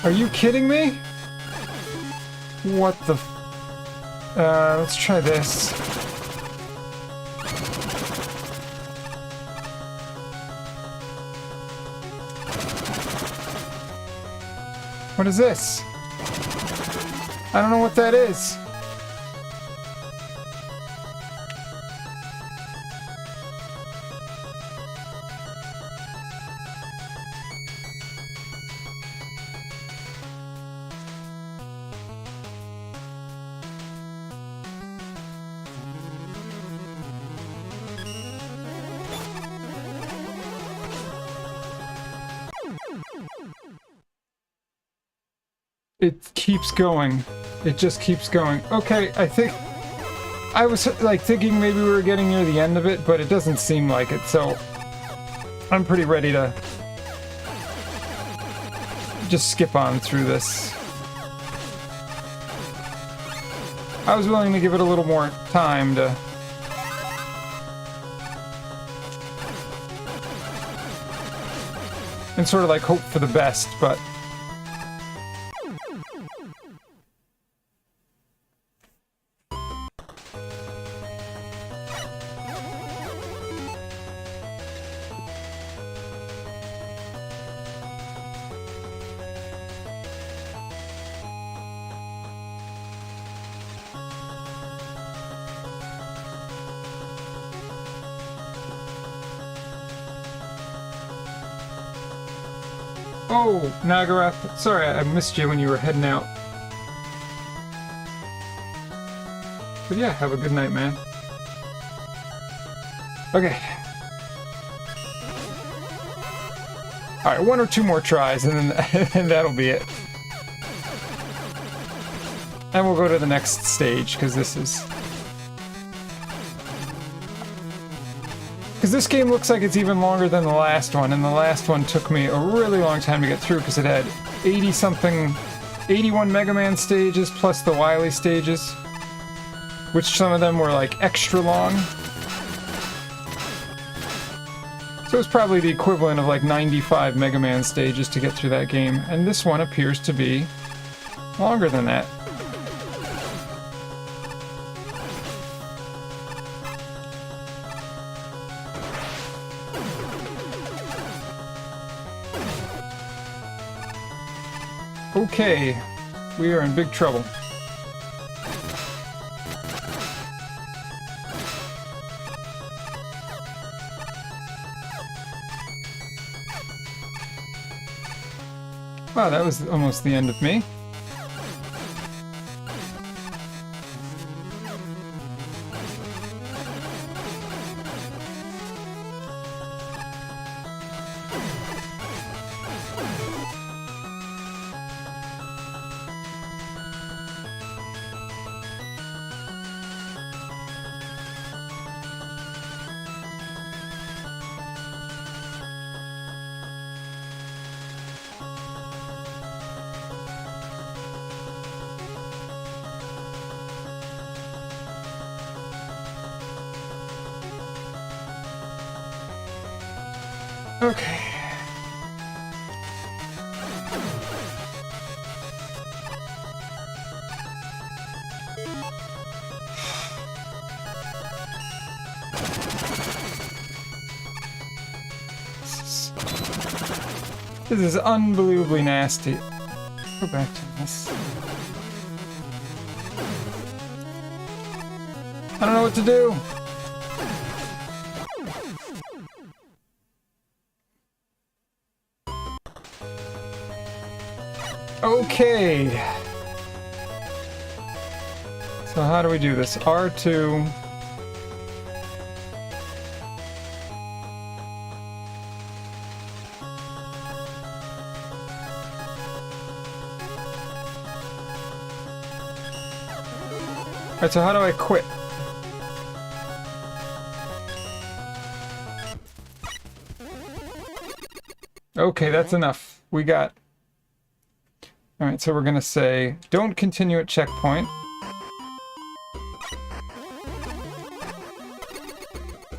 Speaker 1: Are you kidding me? What the f- let's try this. What is this? I don't know what that is. It keeps going. It just keeps going. Okay, I think... I was, like, thinking maybe we were getting near the end of it, but it doesn't seem like it, so... I'm pretty ready to... just skip on through this. I was willing to give it a little more time to... and sort of, like, hope for the best, but... Oh, Nagarath, sorry I missed you when you were heading out. But yeah, have a good night, man. Okay. Alright, 1 or 2 more tries and then and that'll be it. And we'll go to the next stage, because this is... Because this game looks like it's even longer than the last one, and the last one took me a really long time to get through because it had 80-something, 81 Mega Man stages plus the Wily stages, which some of them were like extra long. So it's probably the equivalent of like 95 Mega Man stages to get through that game, and this one appears to be longer than that. Okay, we are in big trouble. Wow, that was almost the end of me. Okay. This is unbelievably nasty. Go back to this. I don't know what to do. Okay. So how do we do this? R2. Alright, so how do I quit? Okay, that's enough. We got... Alright, so we're gonna say, don't continue at checkpoint.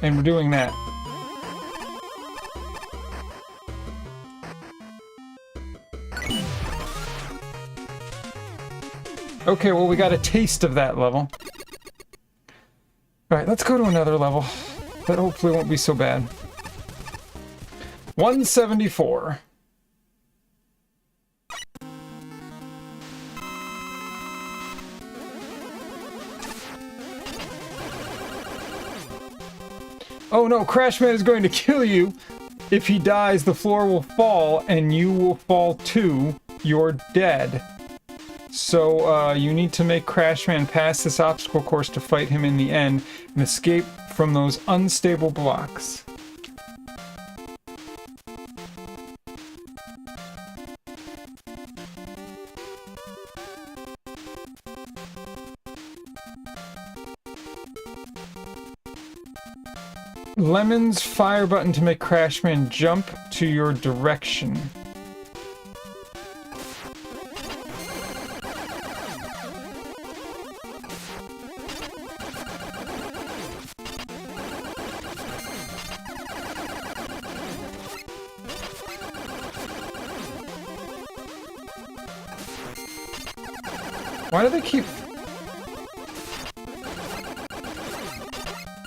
Speaker 1: And we're doing that. Okay, well we got a taste of that level. Alright, let's go to another level. That hopefully won't be so bad. 174. Oh no, Crashman is going to kill you. If he dies, the floor will fall and you will fall too. You're dead. So, you need to make Crashman pass this obstacle course to fight him in the end and escape from those unstable blocks. Lemon's fire button to make Crashman jump to your direction. Why do they keep...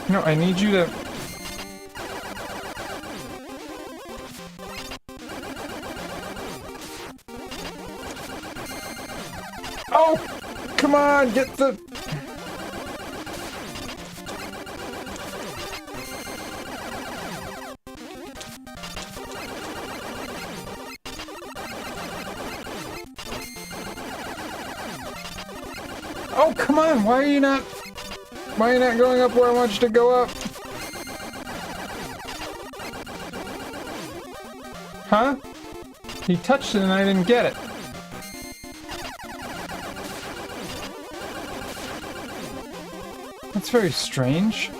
Speaker 1: No, I need you to... Oh! Come on, get the... Oh, come on! Why are you not going up where I want you to go up? Huh? He touched it and I didn't get it. That's very strange.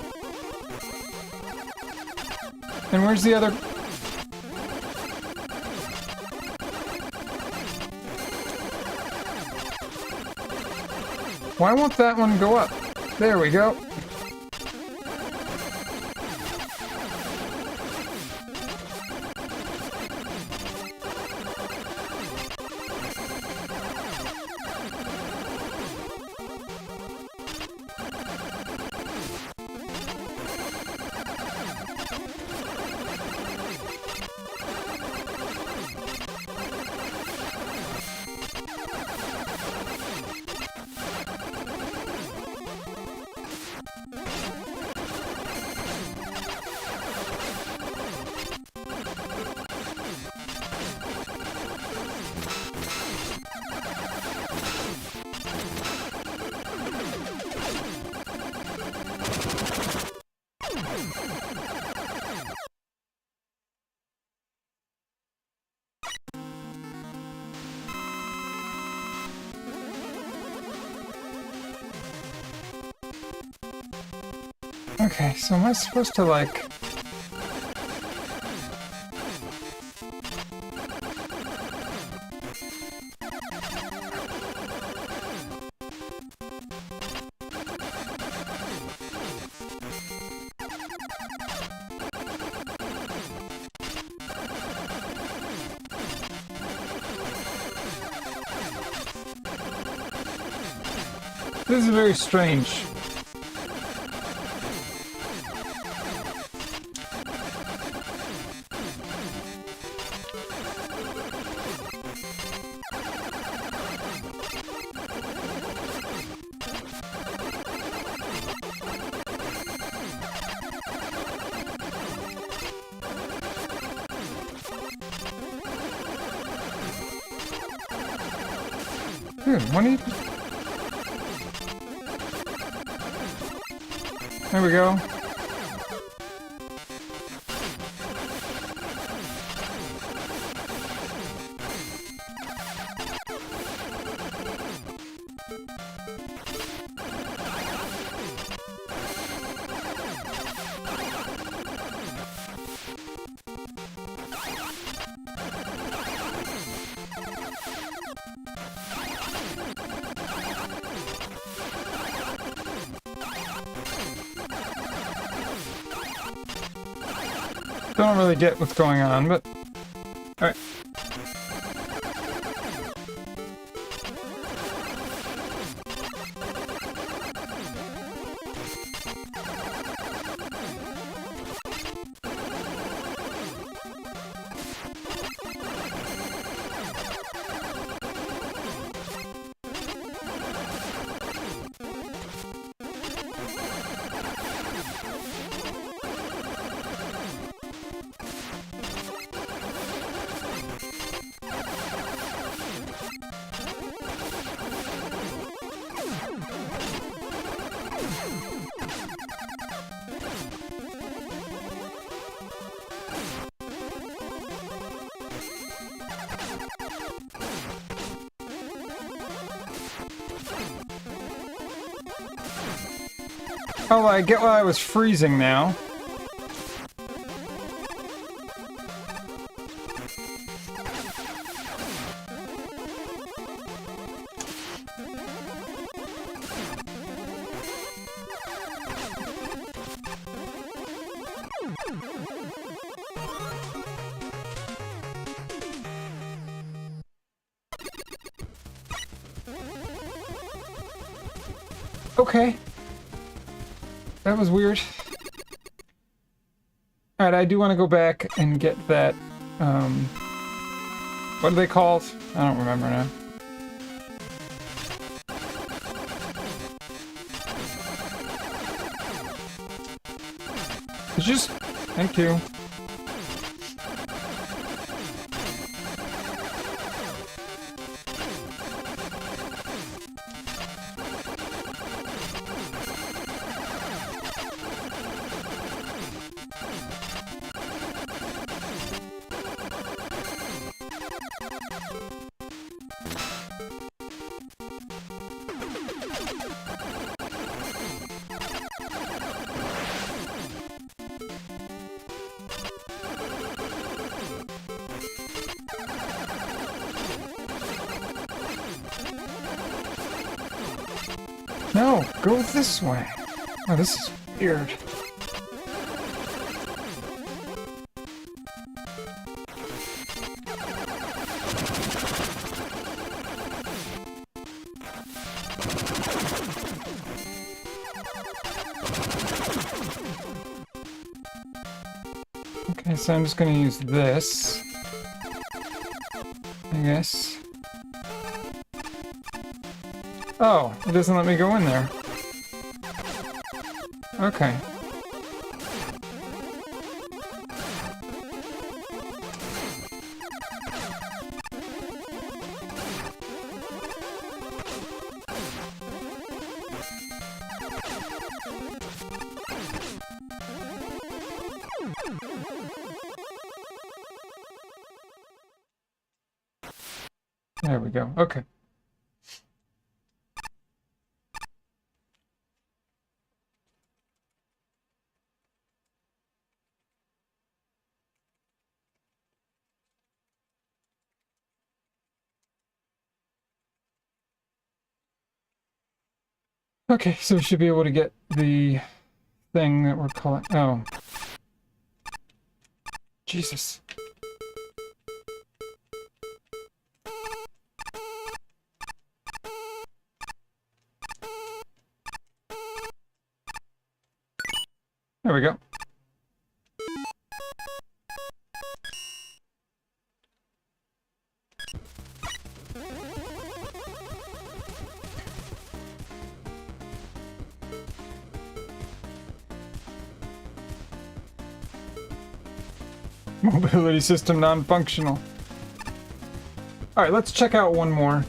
Speaker 1: And where's the other... Why won't that one go up? There we go. Okay, so am I supposed to, like... This is very strange. When you... There we go. Don't really get what's going on, but... Alright. Oh, I get why I was freezing now. Okay. That was weird. Alright, I do want to go back and get that, what are they called? I don't remember now. It's just... Thank you. No, go this way. Oh, this is weird. Okay, so I'm just gonna use this, I guess. Oh, it doesn't let me go in there. Okay. There we go. Okay. Okay, so we should be able to get the thing that we're calling. Oh. Jesus. There we go. Mobility system non-functional. Alright, let's check out one more.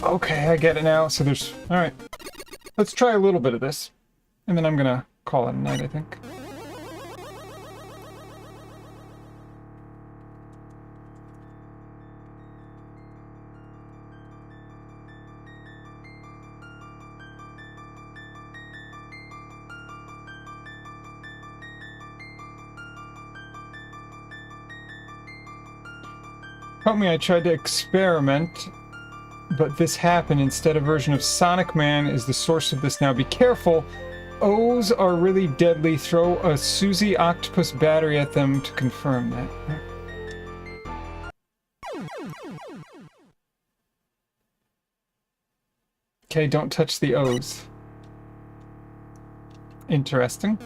Speaker 1: Okay, I get it now. So there's... Alright. Let's try a little bit of this. And then I'm gonna call it a night, I think. Help me, I tried to experiment, but this happened. Instead, a version of Sonic Man is the source of this now. Be careful. O's are really deadly. Throw a Suzy Octopus battery at them to confirm that. Okay, don't touch the O's. Interesting.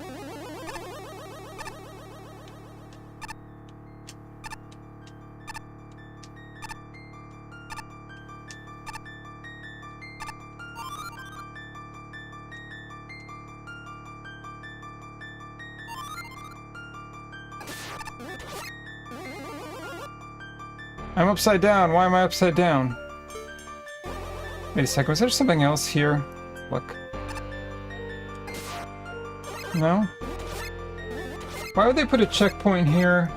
Speaker 1: I'm upside down. Why am I upside down? Wait a second. Was there something else here? Look. No? Why would they put a checkpoint here?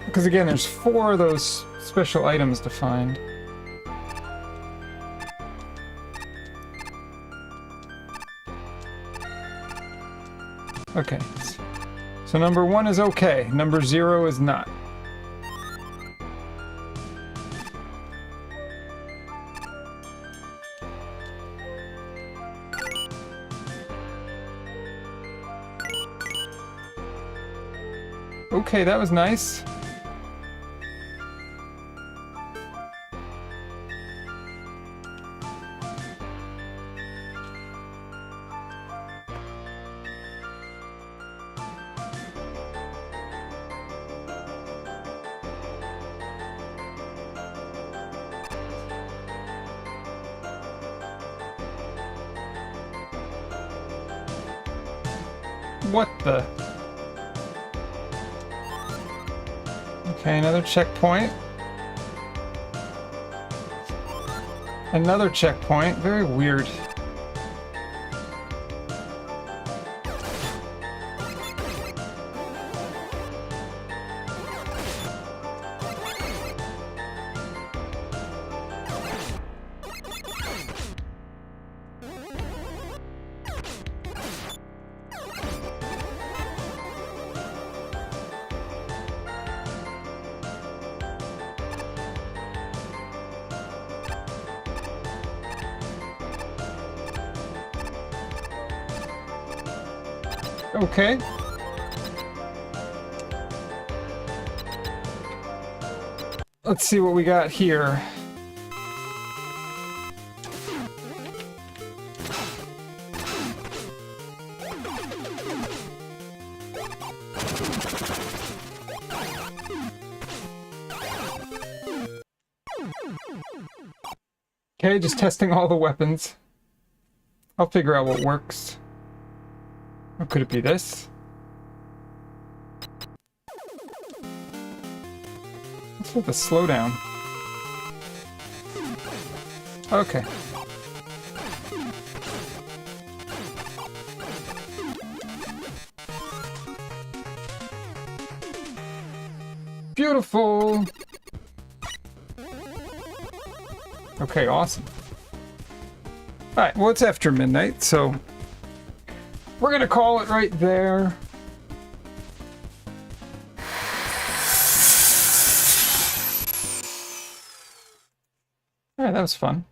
Speaker 1: Because again, there's 4 of those special items to find. Okay, so number 1 is okay, number 0 is not. Okay, that was nice. What the? Okay, another checkpoint. Another checkpoint. Very weird. Okay. Let's see what we got here. Okay, just testing all the weapons. I'll figure out what works. Or could it be this? What's with the slowdown? Okay. Beautiful! Okay, awesome. Alright, well, it's after midnight, so we're gonna call it right there. Alright, that was fun.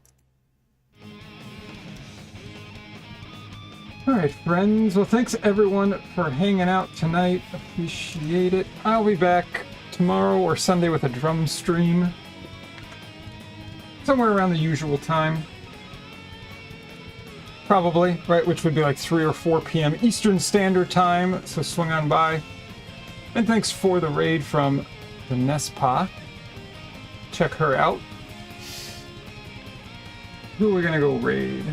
Speaker 1: Alright, friends. Well, thanks everyone for hanging out tonight. Appreciate it. I'll be back tomorrow or Sunday with a drum stream. Somewhere around the usual time. Probably, right? Which would be like 3 or 4 p.m. Eastern Standard Time, so swing on by. And thanks for the raid from Vanessa. Check her out. Who are we gonna go raid?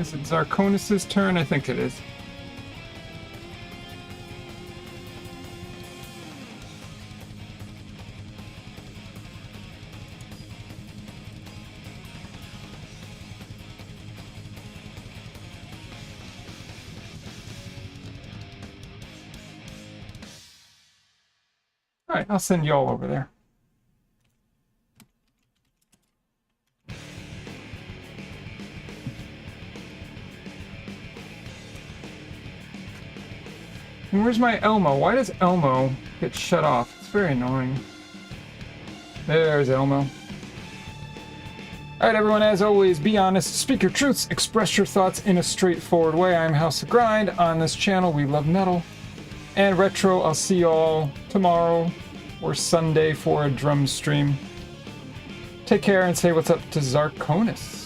Speaker 1: Is it Zarkonis' turn? I think it is. Alright, I'll send you all over there. And where's my Elmo? Why does Elmo get shut off? It's very annoying. There's Elmo. Alright everyone, as always, be honest, speak your truths, express your thoughts in a straightforward way. I'm House of Grind. On this channel, we love metal and retro. I'll see y'all tomorrow or Sunday for a drum stream. Take care and say what's up to Zarkonis.